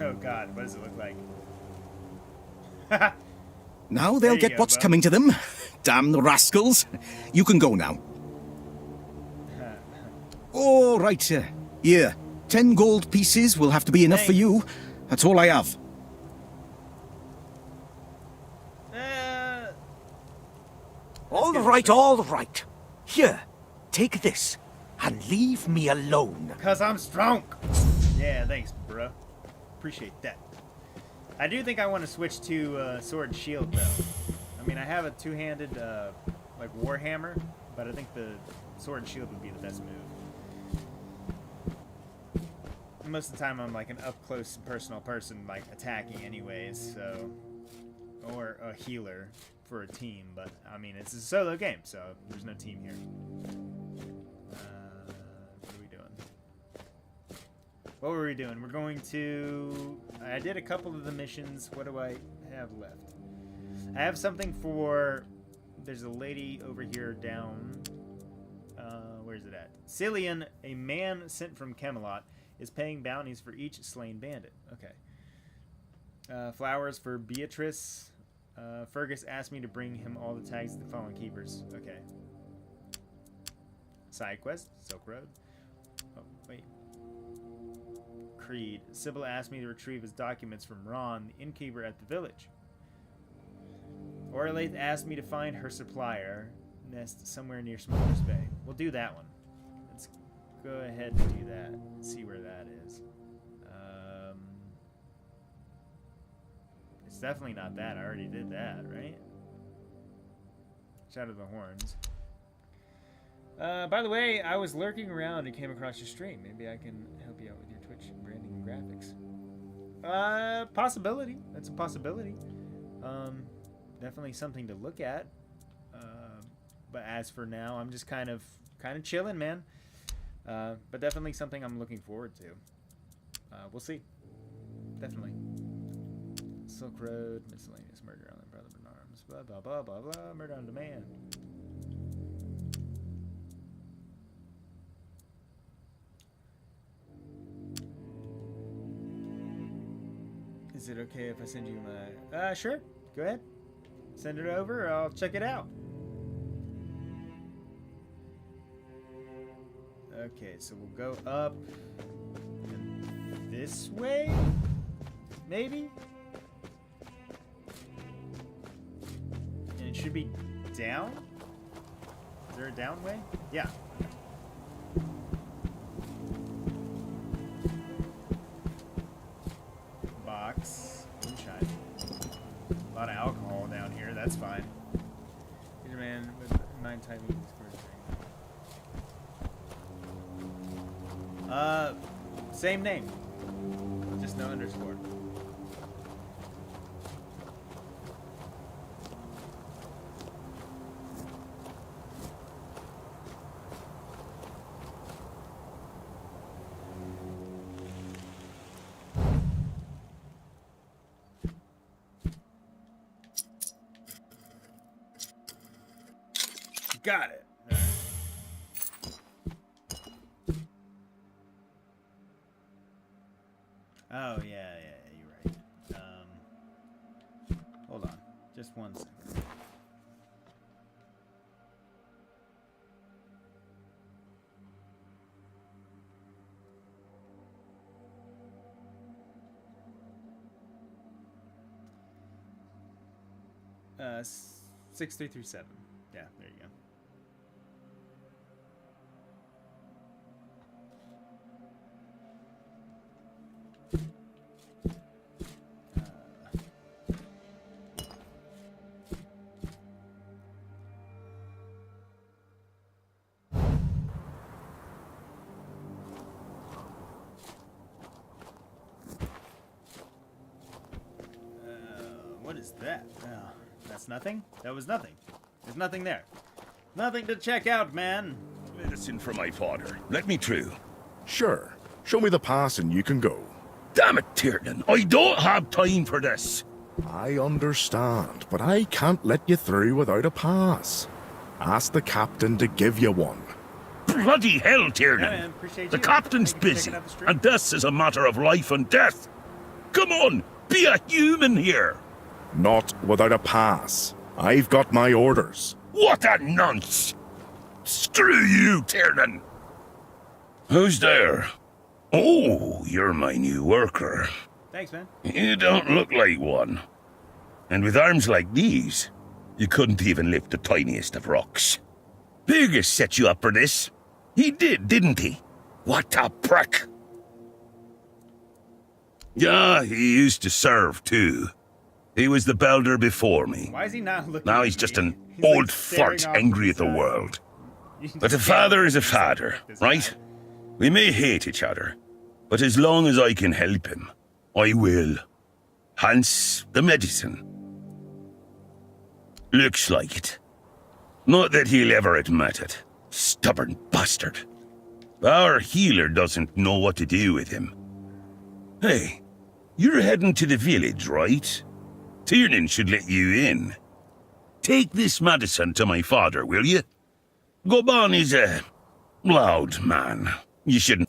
Oh god, what does it look like? Now There they'll you get go, what's bub. coming to them. Damn rascals. You can go now. All right, here. 10 gold pieces will have to be enough for Thanks. you. That's all I have. All right. Here, take this, and leave me alone. Because I'm strong. Yeah, thanks, bruh. Appreciate that. I do think I want to switch to sword and shield, though. I mean, I have a two-handed, like, warhammer, but I think the sword and shield would be the best move. Most of the time, I'm like an up-close personal person, like, attacking anyways, so... Or a healer for a team, but, I mean, it's a solo game, so there's no team here. What are we doing? What were we doing? We're going to... I did a couple of the missions. What do I have left? I have something for... There's a lady over here down... where's it at? Cillian, a man sent from Camelot, is paying bounties for each slain bandit. Okay. Flowers for Beatrice. Fergus asked me to bring him all the tags of the fallen keepers. Okay. Side quest, Silk Road. Oh, wait. Creed. Sybil asked me to retrieve his documents from Ron, the innkeeper at the village. Orlaith asked me to find her supplier nest somewhere near Smuggler's Bay. We'll do that one. Let's go ahead and do that. See where that is. It's definitely not that. I already did that, right? Shout of the Horns. By the way, I was lurking around and came across your stream. Maybe I can help you out with your Twitch branding and graphics. Possibility. That's a possibility. Definitely something to look at. But as for now, I'm just kind of chilling, man. But definitely something I'm looking forward to. We'll see. Definitely. Silk Road, miscellaneous murder on the brother in arms, blah blah blah blah blah, murder on demand. Is it okay if I send you my... Sure. Go ahead. Send it over. I'll check it out. Okay, so we'll go up this way? Maybe? And it should be down? Is there a down way? Yeah. Box. Moonshine. A lot of alcohol down here. That's fine. Here's a man with 9 typing for same name. Just no underscore. Got it. All right. Oh, yeah, you're right. Hold on. Just one second. Uh, 6337. Yeah, there you go. is that? Oh, that's nothing? That was nothing. There's nothing there. Nothing to check out, man. Medicine for my father. Let me through. Sure. Show me the pass and you can go. Damn it, Tiernan. I don't have time for this. I understand, but I can't let you through without a pass. Ask the captain to give you one. Bloody hell, Yeah, Tiernan. man, appreciate The you. captain's Thank you for busy, checking out the stream. and this is a matter of life and death. Come on, be a human here. Not without a pass. I've got my orders. What a nonce! Screw you, Tiernan. Who's there? Oh, you're my new worker. Thanks, man. You don't look like one. And with arms like these, you couldn't even lift the tiniest of rocks. Fergus set you up for this. He did, didn't he? What a prick! Yeah, he used to serve, too. He was the builder before me. Why is he not looking Now at he's just me? an He's, like, old staring fart off angry to at the side. world. You can But a just father stand is a there father, like this right? guy. We may hate each other, but as long as I can help him, I will. Hence the medicine. Looks like it. Not that he'll ever admit it. Stubborn bastard. Our healer doesn't know what to do with him. Hey, you're heading to the village, right? Tiernan should let you in. Take this medicine to my father, will you? Goban is a loud man. You shouldn't.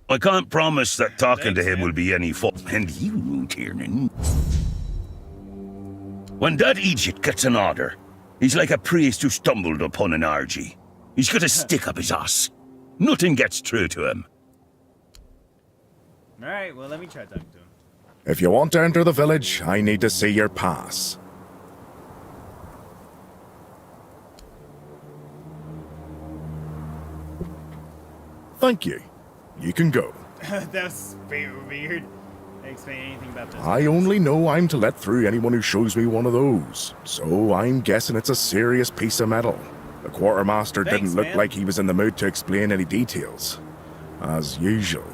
I can't promise that talking to him will be any fun. And you, Tiernan. When that idiot gets an order, he's like a priest who stumbled upon an orgy. He's got a stick up his ass. Nothing gets through to him. Alright, well, let me try talking to him. If you want to enter the village, I need to see your pass. Thank you. You can go. That's very weird. Explain anything about this. I only know I'm to let through anyone who shows me one of those, so I'm guessing it's a serious piece of metal. The quartermaster Thanks, didn't look man. like he was in the mood to explain any details. As usual.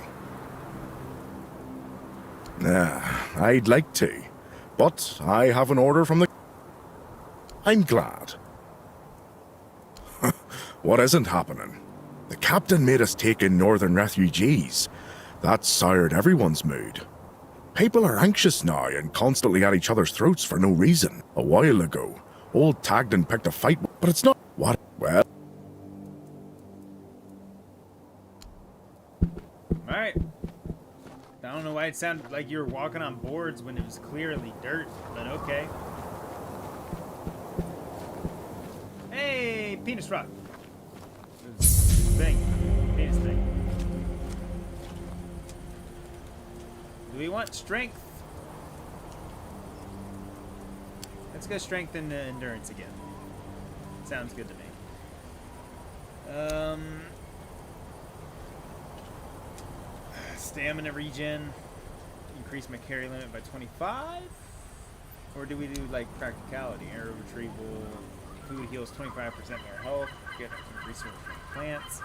I'd like to, but I have an order from the... I'm glad. What isn't happening? The captain made us take in northern refugees. That soured everyone's mood. People are anxious now and constantly at each other's throats for no reason. A while ago, old Tagden picked a fight, but it's not... What? Well... Alright. I don't know why it sounded like you were walking on boards when it was clearly dirt, but okay. Hey, penis rock. Thing. Penis thing. Do we want strength? Let's go strength and endurance again. Sounds good to me. Stamina regen. Increase my carry limit by 25? Or do we do like practicality? Arrow retrieval. Food heals 25% more health. Get resource from plants.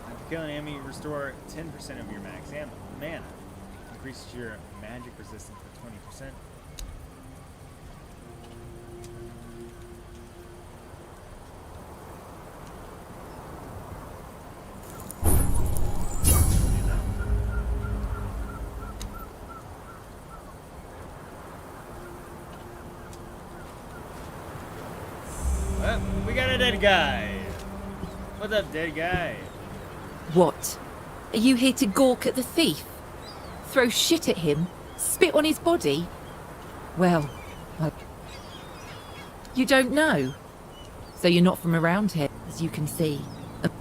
After killing an enemy, restore 10% of your max mana. Increases your magic resistance by 20%. Well, we got a dead guy. What's up, dead guy? What? Are you here to gawk at the thief? Throw shit at him? Spit on his body? Well, you don't know. So you're not from around here, as you can see.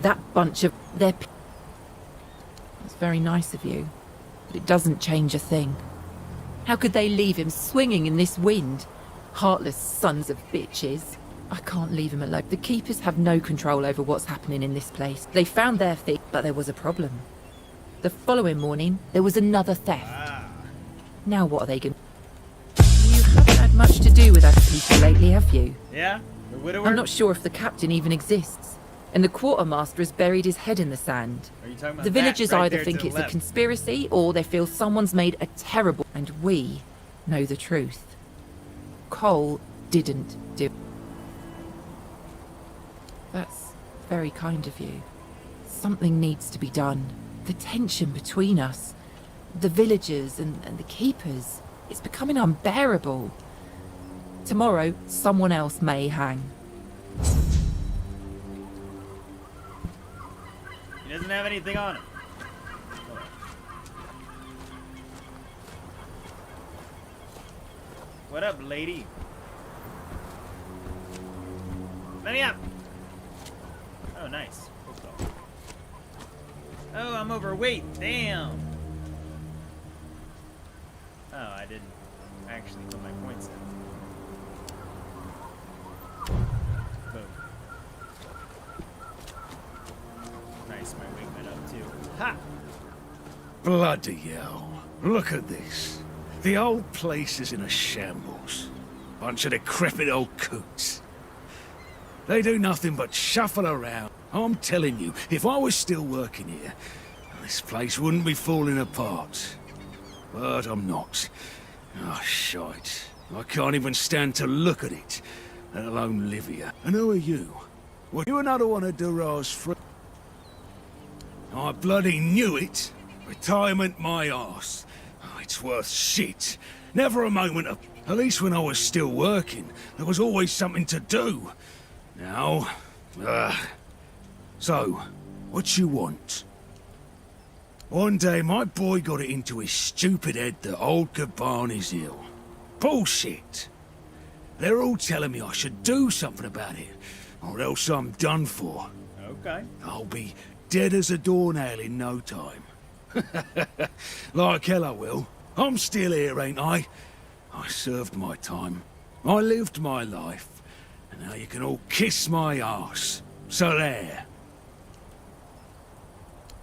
That bunch of... That's very nice of you. But it doesn't change a thing. How could they leave him swinging in this wind? Heartless sons of bitches. I can't leave him alone. The keepers have no control over what's happening in this place. They found their thief, but there was a problem. The following morning, there was another theft. Now what are they going to... You haven't had much to do with us people lately, have you? Yeah? The widower? I'm not sure if the captain even exists. And the quartermaster has buried his head in the sand. Are you talking about The that villagers right either there think to the it's a left? conspiracy or they feel someone's made a terrible... And we know the truth. Cole didn't do... That's very kind of you. Something needs to be done. The tension between us, the villagers and the keepers, it's becoming unbearable. Tomorrow, someone else may hang. He doesn't have anything on him. What up, lady? Let me up! Oh, nice. Oh, I'm overweight. Damn! Oh, I didn't actually put my points in. Boom. Nice, my weight went up too. Ha! Bloody hell. Look at this. The old place is in a shambles. Bunch of decrepit old coots. They do nothing but shuffle around. I'm telling you, if I was still working here, this place wouldn't be falling apart. But I'm not. Oh, shite. I can't even stand to look at it, let alone live here. And who are you? Were you another one of Durar's friends? I bloody knew it. Retirement my arse. Oh, it's worth shit. Never a moment of... At least when I was still working, there was always something to do. Now... So, what you want? One day my boy got it into his stupid head that old Caban is ill. Bullshit. They're all telling me I should do something about it, or else I'm done for. Okay. I'll be dead as a doornail in no time. Like hell I will. I'm still here, ain't I? I served my time. I lived my life. And now you can all kiss my arse. So there.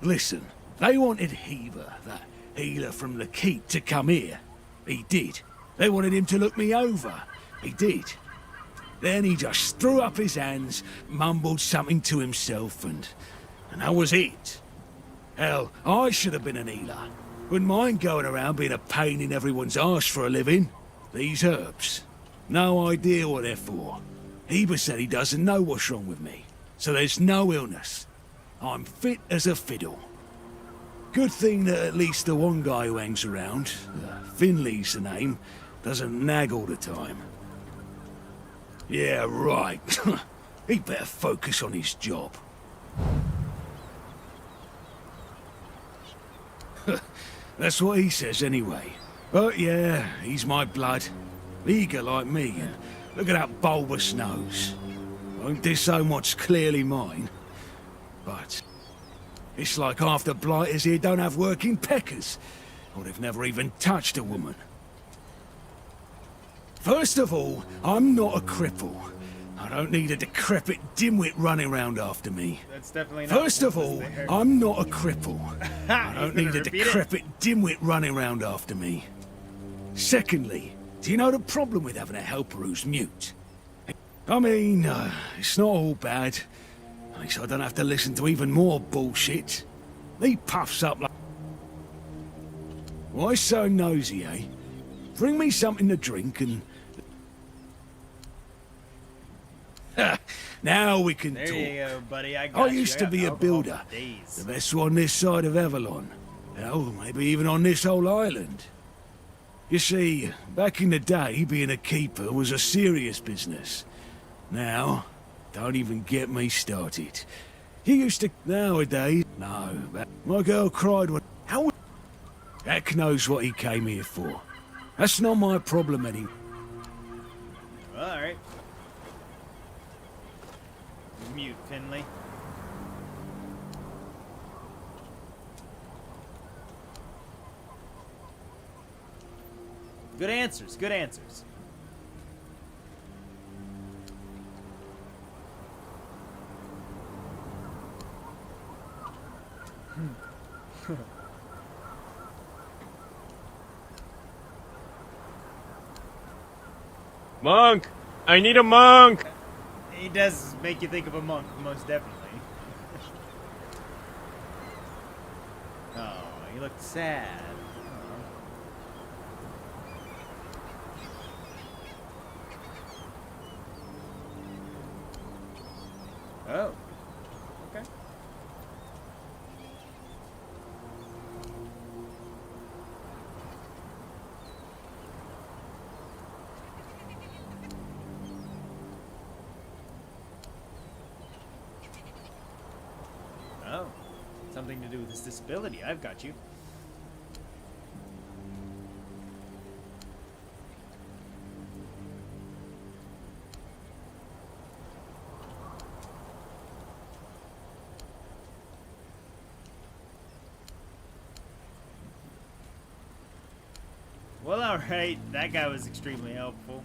Listen, they wanted Heaver, that healer from the keep, to come here. He did. They wanted him to look me over. He did. Then he just threw up his hands, mumbled something to himself, and that was it. Hell, I should have been an healer. Wouldn't mind going around being a pain in everyone's arse for a living. These herbs. No idea what they're for. Heber said he doesn't know what's wrong with me, so there's no illness. I'm fit as a fiddle. Good thing that at least the one guy who hangs around, Finley's the name, doesn't nag all the time. Yeah, right. He'd better focus on his job. That's what he says anyway. But yeah, he's my blood. Eager like me, and look at that bulbous nose. Won't disown what's clearly mine. But it's like half the blighters here don't have working peckers, or they've never even touched a woman. First of all, I'm not a cripple. I don't need a decrepit dimwit running around after me. That's definitely not. First of all, I'm not a cripple. I don't need a decrepit dimwit running around after me. Secondly, do you know the problem with having a helper who's mute? I mean, it's not all bad. At least I don't have to listen to even more bullshit. He puffs up like... Why so nosy, eh? Bring me something to drink and... Now we can there talk. You go, buddy. I used to be a builder. The best one this side of Avalon. Hell, maybe even on this whole island. You see, back in the day, being a keeper was a serious business. Now, don't even get me started. You used to... Nowadays, no. My girl cried when... How... Heck knows what he came here for. That's not my problem anymore. Alright. Mute, Finley. Good answers, good answers. Monk! I need a monk! He does make you think of a monk, most definitely. You looked sad. Oh. Okay. Oh. Something to do with this disability. I've got you. Well, alright. That guy was extremely helpful.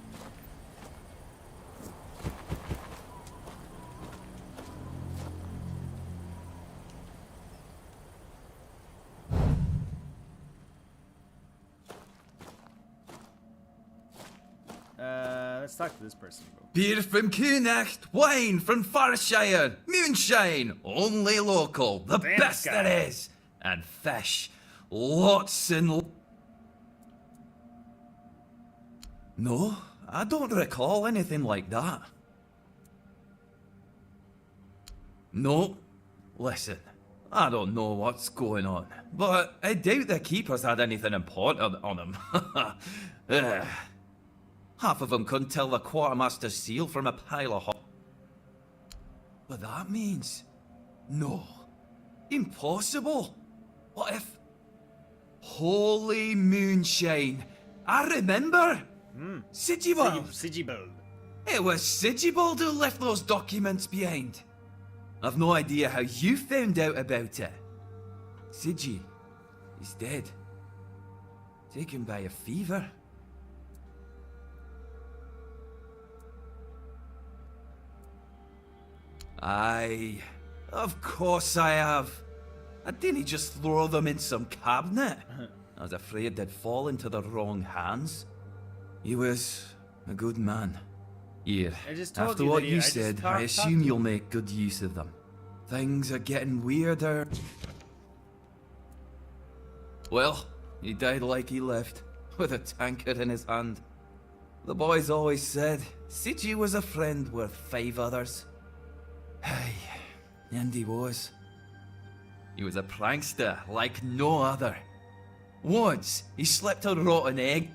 Let's talk to this person. Beer from Kunacht, wine from Farshire, moonshine, only local, the Damn best guy. there is, and fish, lots and... No, I don't recall anything like that. No, listen, I don't know what's going on, but I doubt the keepers had anything important on them. Half of them couldn't tell the quartermaster's seal from a pile of But that means... No. Impossible. What if... Holy moonshine. I remember. Sigibald. Sigibald. It was Sigibald who left those documents behind. I've no idea how you found out about it. Sigi, he's dead. Taken by a fever. Aye, of course I have. I didn't just throw them in some cabinet. I was afraid they'd fall into the wrong hands. He was a good man. Here, I just told after you what that you I just said, talked I to assume you. you'll make good use of them. Things are getting weirder. Well, he died like he lived, with a tankard in his hand. The boys always said, Sigi was a friend worth 5 others. Aye, and he was. He was a prankster like no other. Once, he slipped a rotten egg.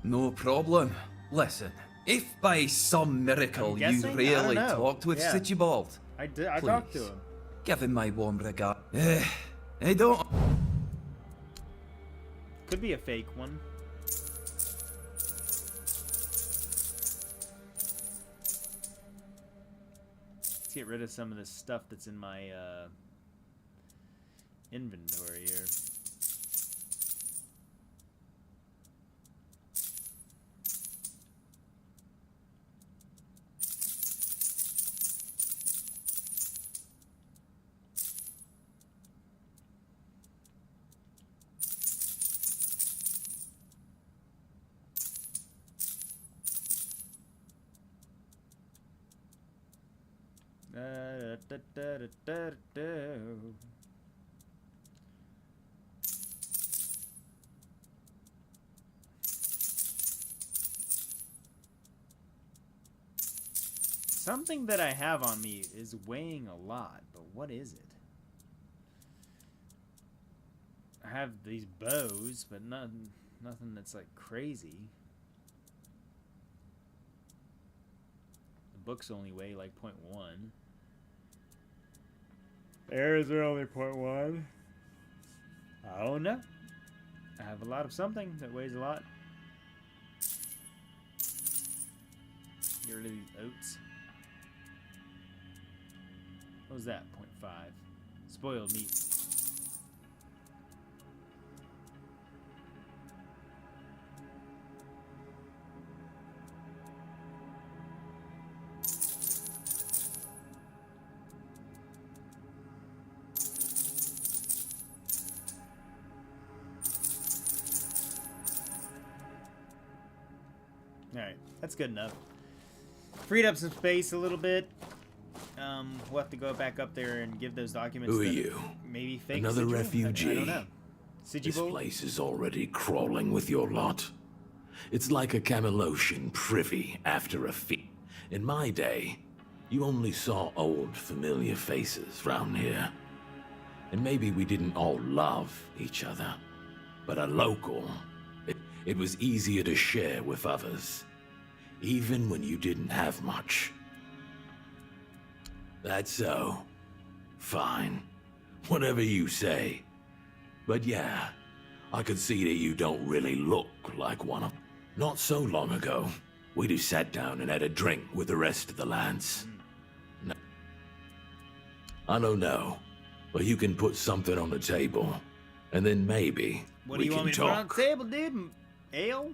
No problem. Listen, if by some miracle I'm you guessing? I don't really know. talked with Yeah. Sigibald, I talked to please, him. give him my warm regard. I don't... Could be a fake one. Let's get rid of some of this stuff that's in my inventory here. Something that I have on me is weighing a lot, but what is it? I have these bows, but nothing that's like crazy. The books only weigh like 0.1. Arrows are only 0.1. I don't know. I have a lot of something that weighs a lot. Get rid of these oats. What was that? 0.5. Spoiled meat. Alright, that's good enough. Freed up some space a little bit. We'll have to go back up there and give those documents. Who are that you? Maybe fake. Another sigil? refugee? I don't know. City This Bowl? place is already crawling with your lot. It's like a Camelosian privy after a feast. In my day, you only saw old, familiar faces round here. And maybe we didn't all love each other. But a local, it was easier to share with others. Even when you didn't have much. That's so. Fine. Whatever you say. But yeah, I could see that you don't really look like one of... Not so long ago, we just sat down and had a drink with the rest of the lads. No. I don't know, but you can put something on the table, and then maybe What we do you can want me to talk. put on the table, dude? Ale?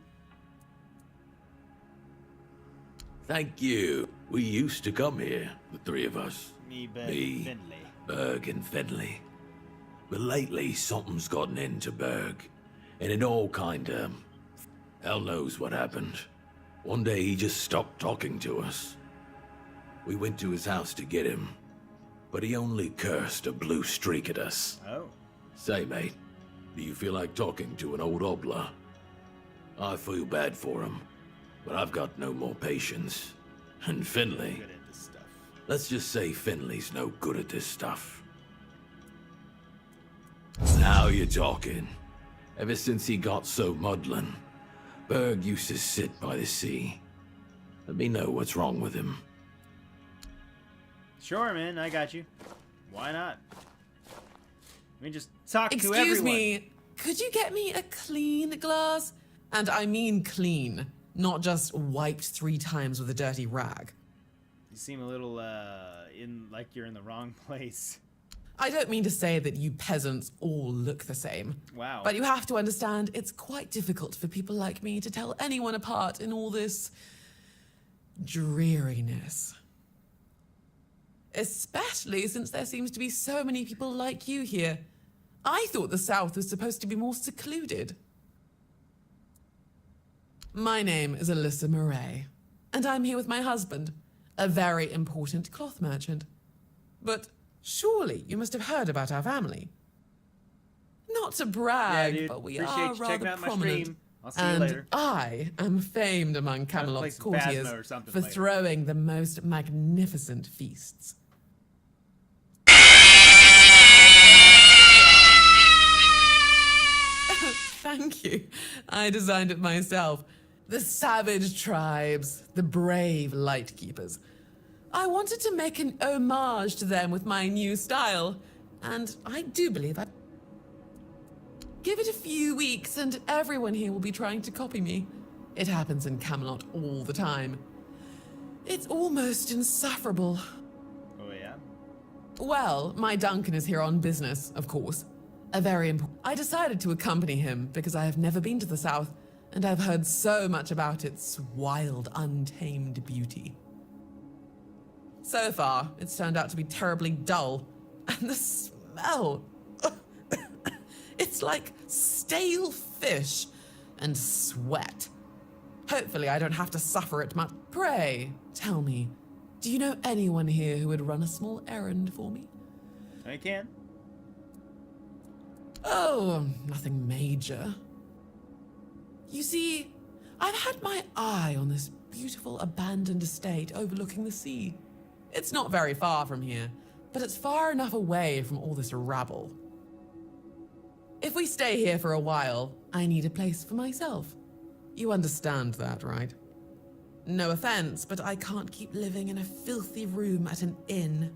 Thank you. We used to come here, the three of us. Me, Berg, and Finley. Berg, and Finley. But lately, something's gotten into Berg, and it all kinda... Hell knows what happened. One day he just stopped talking to us. We went to his house to get him, but he only cursed a blue streak at us. Oh. Say, mate, do you feel like talking to an old obla? I feel bad for him, but I've got no more patience. And Finley... Good at this stuff. Let's just say Finley's no good at this stuff. Now you're talking. Ever since he got so muddlin', Berg used to sit by the sea. Let me know what's wrong with him. Sure, man, I got you. Why not? Let me just talk to everyone. Excuse me, could you get me a clean glass? And I mean clean, not just wiped 3 times with a dirty rag. You seem a little, like you're in the wrong place. I don't mean to say that you peasants all look the same. Wow. But you have to understand, it's quite difficult for people like me to tell anyone apart in all this dreariness. Especially since there seems to be so many people like you here. I thought the South was supposed to be more secluded. My name is Alyssa Murray, and I'm here with my husband, a very important cloth merchant. But surely you must have heard about our family. Not to brag, Yeah, dude. but we Appreciate are you checking rather out my prominent. stream. I'll see you And later. I am famed among play Camelot's some Phasma courtiers or something for later. throwing the most magnificent feasts. Thank you. I designed it myself. The savage tribes, the brave lightkeepers. I wanted to make an homage to them with my new style, and I do believe I... Give it a few weeks and everyone here will be trying to copy me. It happens in Camelot all the time. It's almost insufferable. Oh, yeah? Well, my Duncan is here on business, of course. A very important... I decided to accompany him because I have never been to the South, and I've heard so much about its wild, untamed beauty. So far, it's turned out to be terribly dull. And the smell... It's like stale fish and sweat. Hopefully I don't have to suffer it much. Pray, tell me, do you know anyone here who would run a small errand for me? I can. Oh, nothing major. You see, I've had my eye on this beautiful abandoned estate overlooking the sea. It's not very far from here, but it's far enough away from all this rabble. If we stay here for a while, I need a place for myself. You understand that, right? No offense, but I can't keep living in a filthy room at an inn.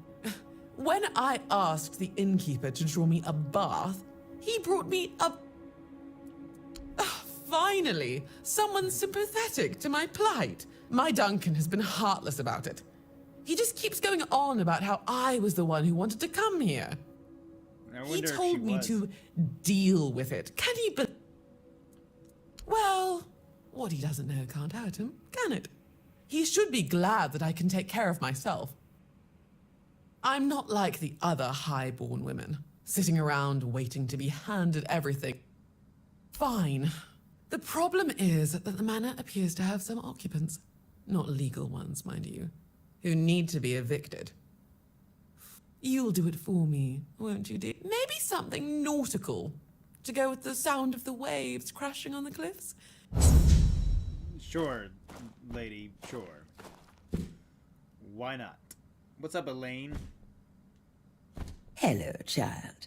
When I asked the innkeeper to draw me a bath, he brought me a... Finally, someone sympathetic to my plight. My Duncan has been heartless about it. He just keeps going on about how I was the one who wanted to come here. He told me to deal with it. Can you believe... Well, what he doesn't know can't hurt him, can it? He should be glad that I can take care of myself. I'm not like the other high-born women, sitting around waiting to be handed everything. Fine. The problem is that the manor appears to have some occupants, not legal ones, mind you, who need to be evicted. You'll do it for me, won't you, dear? Maybe something nautical. To go with the sound of the waves crashing on the cliffs? Sure, lady, sure. Why not? What's up, Elaine? Hello, child.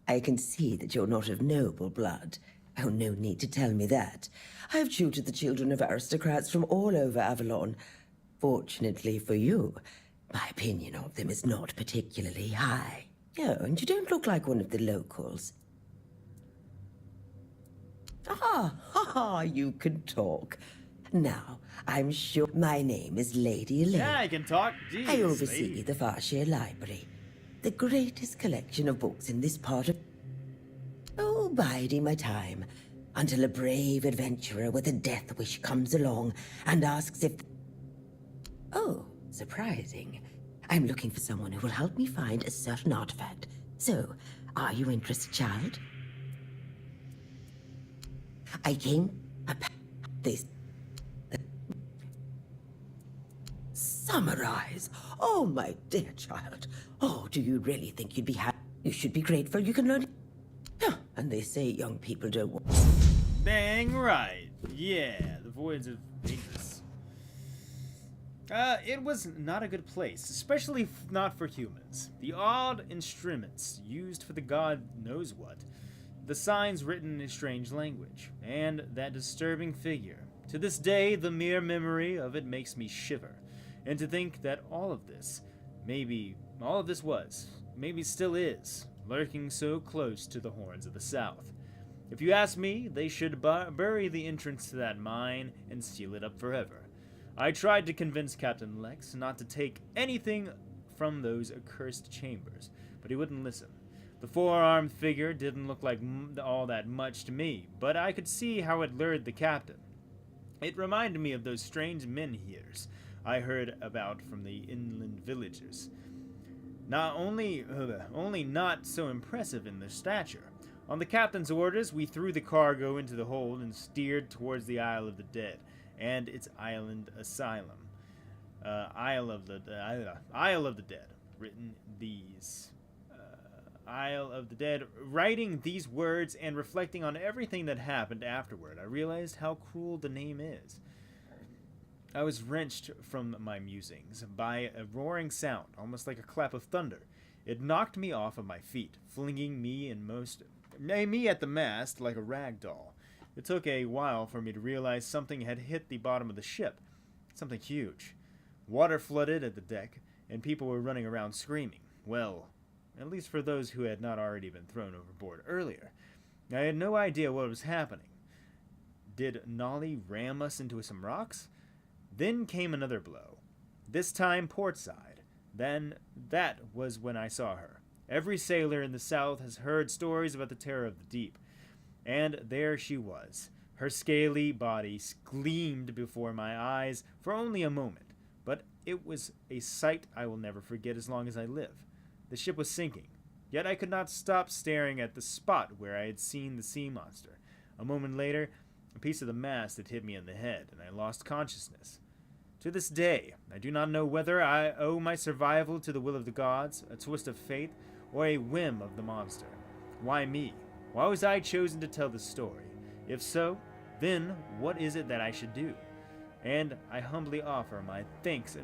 I can see that you're not of noble blood. Oh, no need to tell me that. I've tutored the children of aristocrats from all over Avalon. Fortunately for you, my opinion of them is not particularly high. Oh, and you don't look like one of the locals. You can talk. Now, I'm sure my name is Lady Elaine. Yeah, I can talk. Jeez, I oversee lady. the Foxheart Library, the greatest collection of books in this part of... Oh, biding my time, until a brave adventurer with a death wish comes along and asks if... Oh, surprising. I'm looking for someone who will help me find a certain artifact. So, are you interested, child? I came upon this... Summarize! Oh, my dear child. Oh, do you really think you'd be happy? You should be grateful you can learn... And they say young people don't want... Dang right. Yeah, the voids of dangerous. It was not a good place, especially not for humans. The odd instruments used for the god knows what, the signs written in a strange language, and that disturbing figure. To this day, the mere memory of it makes me shiver. And to think that all of this maybe still is, lurking so close to the horns of the south. If you ask me, they should bury the entrance to that mine and seal it up forever. I tried to convince Captain Lex not to take anything from those accursed chambers, but he wouldn't listen. The four-armed figure didn't look like all that much to me, but I could see how it lured the captain. It reminded me of those strange menhirs I heard about from the inland villagers. Only not so impressive in their stature. On the captain's orders, we threw the cargo into the hold and steered towards the Isle of the Dead and its island asylum. Isle of the Dead. Written these. Isle of the Dead. Writing these words and reflecting on everything that happened afterward, I realized how cruel the name is. I was wrenched from my musings by a roaring sound, almost like a clap of thunder. It knocked me off of my feet, flinging me at the mast like a rag doll. It took a while for me to realize something had hit the bottom of the ship. Something huge. Water flooded at the deck, and people were running around screaming. Well, at least for those who had not already been thrown overboard earlier. I had no idea what was happening. Did Nolly ram us into some rocks? Then came another blow. This time port side. Then that was when I saw her. Every sailor in the south has heard stories about the terror of the deep. And there she was. Her scaly body gleamed before my eyes for only a moment. But it was a sight I will never forget as long as I live. The ship was sinking, yet I could not stop staring at the spot where I had seen the sea monster. A moment later, a piece of the mast had hit me in the head, and I lost consciousness. To this day, I do not know whether I owe my survival to the will of the gods, a twist of fate, or a whim of the monster. Why me? Why was I chosen to tell this story? If so, then what is it that I should do? And I humbly offer my thanks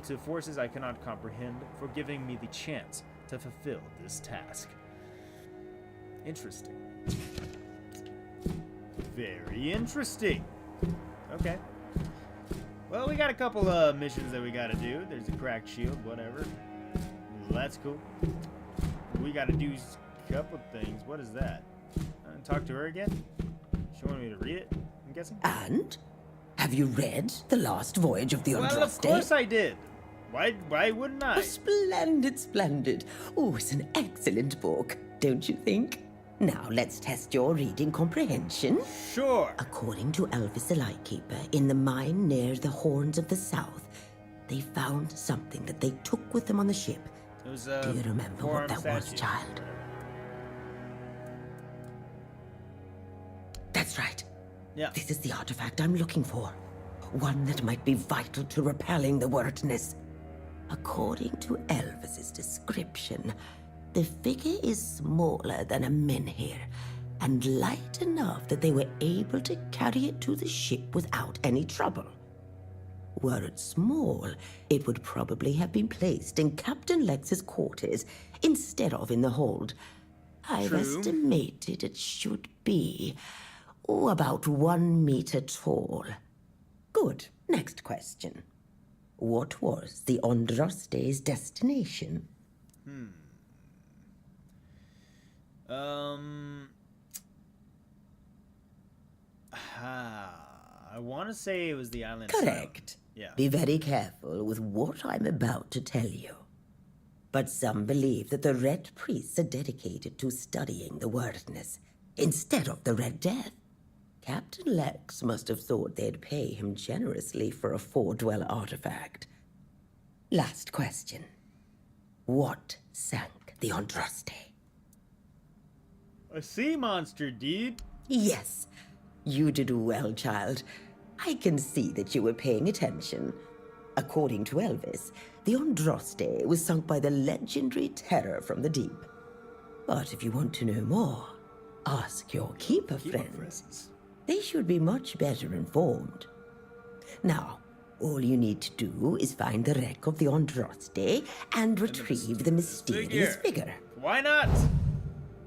to forces I cannot comprehend for giving me the chance to fulfill this task. Interesting. Very interesting. Okay. Well, we got a couple of missions that we gotta do. There's a cracked shield, whatever. That's cool. We gotta do a couple things. What is that? Talk to her again? She wanted me to read it, I'm guessing? And? Have you read The Last Voyage of the Andraste? Well, of course I did. Why wouldn't I? Oh, splendid, splendid. Oh, it's an excellent book, don't you think? Now, let's test your reading comprehension. Sure. According to Elvis the Lightkeeper, in the mine near the Horns of the South, they found something that they took with them on the ship. It was, Do you remember what that was, child? That's right. Yeah. This is the artifact I'm looking for. One that might be vital to repelling the wordness. According to Elvis's description, The figure is smaller than a menhir, and light enough that they were able to carry it to the ship without any trouble. Were it small, it would probably have been placed in Captain Lex's quarters instead of in the hold. I've estimated it should be about 1 meter tall. Good. Next question. What was the Andraste's destination? I want to say it was the island. Correct. Yeah. Be very careful with what I'm about to tell you. But some believe that the Red Priests are dedicated to studying the wordness instead of the Red Death. Captain Lex must have thought they'd pay him generously for a four-dweller artifact. Last question. What sank the Andraste? A sea monster, dude. Yes. You did well, child. I can see that you were paying attention. According to Elvis, the Andraste was sunk by the legendary terror from the deep. But if you want to know more, ask your keeper friends. They should be much better informed. Now, all you need to do is find the wreck of the Andraste and retrieve the mysterious figure. Why not?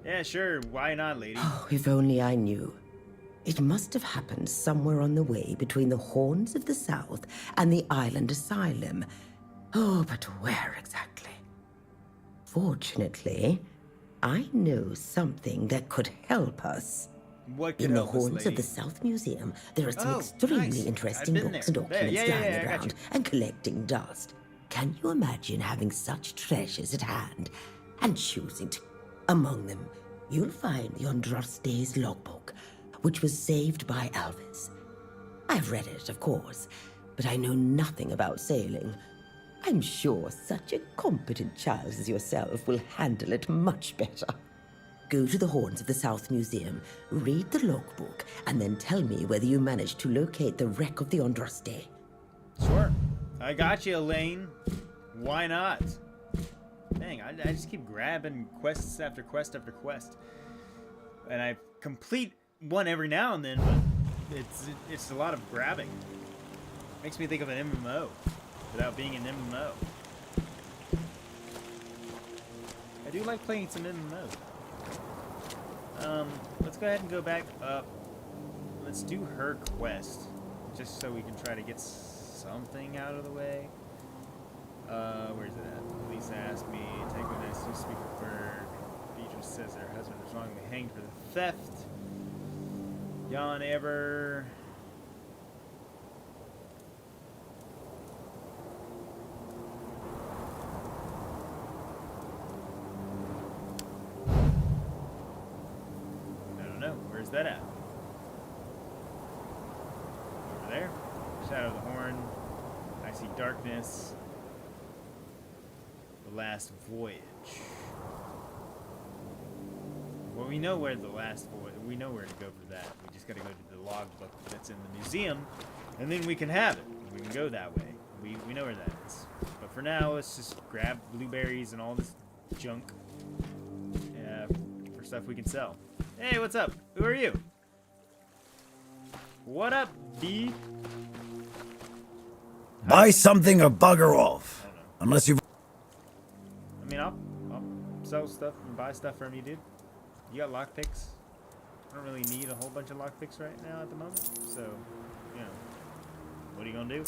Yeah, sure. Why not, lady? Oh, if only I knew. It must have happened somewhere on the way between the Horns of the South and the Island Asylum. Oh, but where exactly? Fortunately, I know something that could help us. What could In the help us, Horns lady? of the South Museum, there are some extremely interesting I've been books and there. documents Yeah, lying I got around and collecting dust. Can you imagine having such treasures at hand and choosing to... Among them, you'll find the Andraste's logbook, which was saved by Elvis. I've read it, of course, but I know nothing about sailing. I'm sure such a competent child as yourself will handle it much better. Go to the Horns of the South Museum, read the logbook, and then tell me whether you managed to locate the wreck of the Andraste. Sure. I got you, Elaine. Why not? Dang, I just keep grabbing quests after quest after quest. And I complete one every now and then, but it's a lot of grabbing. Makes me think of an MMO without being an MMO. I do like playing some MMO. Let's go ahead and go back up. Let's do her quest, just so we can try to get something out of the way. Where's it at? Police asked me, take me nice to speak with her. Beatrice says her husband is wrongly hanged for the theft. Jan ever... I don't know. Where's that at? Over there. Shadow of the Horn. I see darkness. The last voyage. Well, we know where the last voyage. We know where to go for that. We just got to go to the logbook that's in the museum, and then we can have it. We can go that way. We know where that is. But for now, let's just grab blueberries and all this junk for stuff we can sell. Hey, what's up? Who are you? What up, B? Buy something or bugger off. Unless you... I mean, I'll sell stuff and buy stuff from you, dude. You got lockpicks? I don't really need a whole bunch of lockpicks right now at the moment. So, you know, what are you gonna do?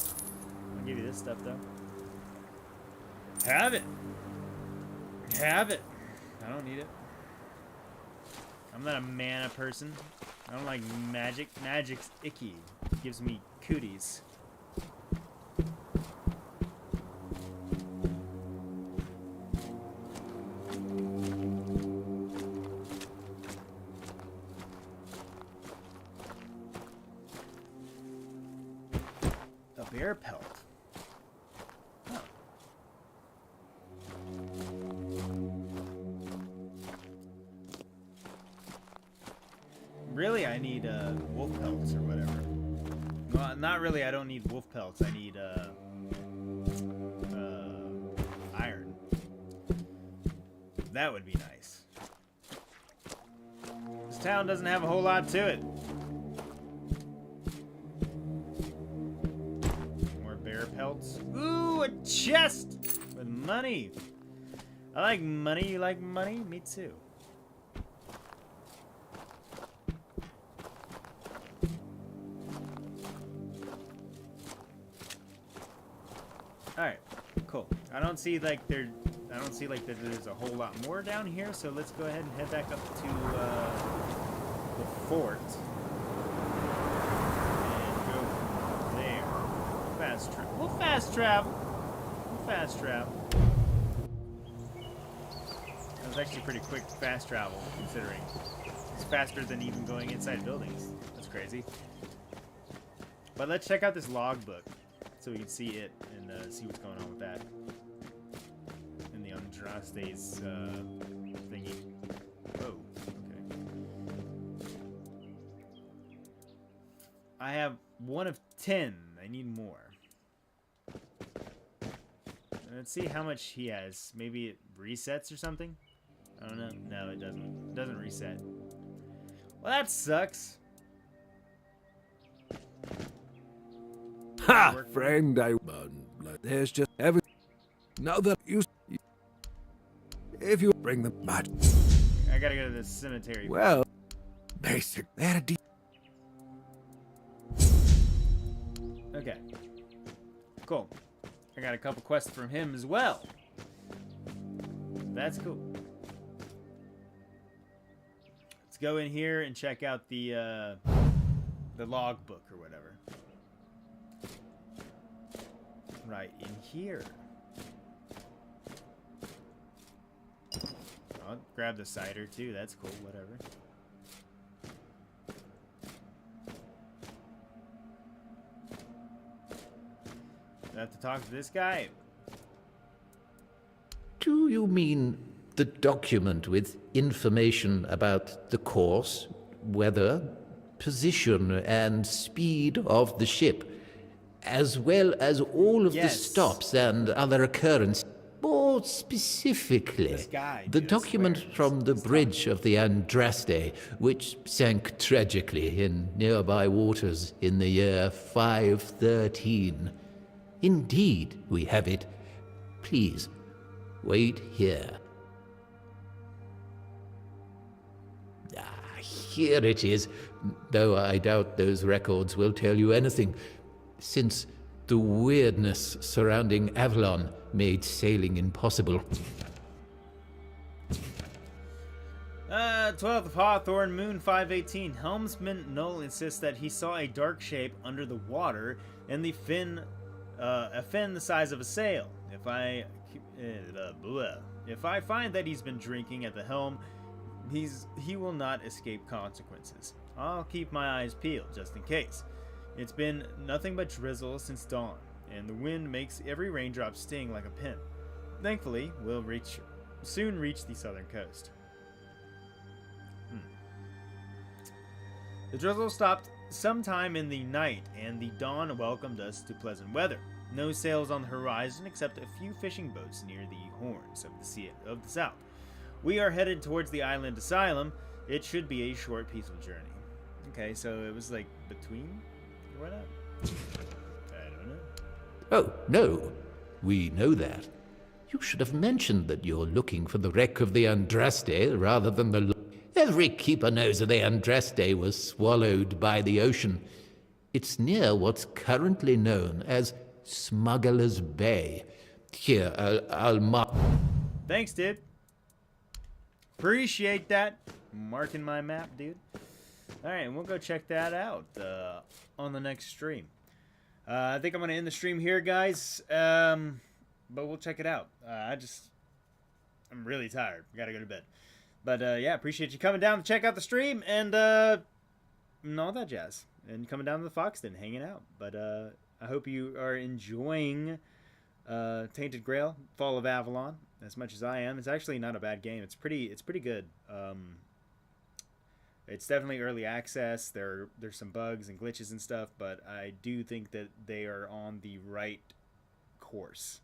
I'll give you this stuff, though. Have it. Have it. I don't need it. I'm not a mana person. I don't like magic. Magic's icky. It gives me cooties. A bear pelt. Huh. Really, I need wolf pelts or whatever. Well, not really. I don't need wolf pelts. I need iron. That would be nice. This town doesn't have a whole lot to it. More bear pelts. Ooh, a chest with money. I like money. You like money? Me too. Alright, cool. I don't see like there's a whole lot more down here, so let's go ahead and head back up to the fort. And go from there. Fast travel. We'll fast travel. We'll fast travel. That was actually pretty quick fast travel, considering it's faster than even going inside buildings. That's crazy. But let's check out this logbook so we can see it and see what's going on with that. In the Andraste's thingy. Oh, okay. I have 1 of 10. I need more. Let's see how much he has. Maybe it resets or something? I don't know. No, it doesn't. It doesn't reset. Well, that sucks. Ha! Friend, there's just every. Now that if you bring them back. I gotta go to the cemetery. Well, basic. They had a Okay. Cool. I got a couple quests from him as well. That's cool. Let's go in here and check out the logbook or whatever. Right in here. I'll grab the cider too. That's cool. Whatever. I have to talk to this guy. Do you mean the document with information about the course, weather, position, and speed of the ship, as well as all of the stops and other occurrences? More specifically, the document from the bridge of the Andraste, which sank tragically in nearby waters in the year 513. Indeed, we have it. Please, wait here. Here it is, though I doubt those records will tell you anything, since the weirdness surrounding Avalon made sailing impossible. 12th of Hawthorne, Moon 518. Helmsman Null insists that he saw a dark shape under the water and the fin, a fin the size of a sail. If I find that he's been drinking at the helm, he will not escape consequences. I'll keep my eyes peeled just in case. It's been nothing but drizzle since dawn, and the wind makes every raindrop sting like a pin. Thankfully, we'll soon reach the southern coast. The drizzle stopped sometime in the night, and the dawn welcomed us to pleasant weather. No sails on the horizon except a few fishing boats near the horns of the sea of the south. We are headed towards the island asylum. It should be a short, peaceful journey. Okay, so it was like between? Or what? I don't know. Oh, no. We know that. You should have mentioned that you're looking for the wreck of the Andraste rather than the... Every keeper knows that the Andraste was swallowed by the ocean. It's near what's currently known as Smuggler's Bay. Here, I'll mark... Thanks, dude. Appreciate that. Marking my map, dude. Alright, we'll go check that out on the next stream. I think I'm going to end the stream here, guys. But we'll check it out. I'm really tired. Gotta go to bed. But yeah, appreciate you coming down to check out the stream and all that jazz. And coming down to the Foxton, hanging out. But I hope you are enjoying Tainted Grail, Fall of Avalon, as much as I am. It's actually not a bad game. It's pretty good. It's definitely early access. There's some bugs and glitches and stuff, but I do think that they are on the right course.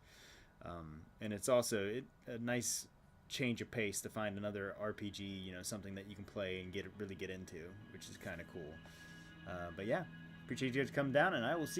And it's also a nice change of pace to find another RPG, you know, something that you can play and really get into, which is kind of cool. But yeah, appreciate you guys coming down, and I will see you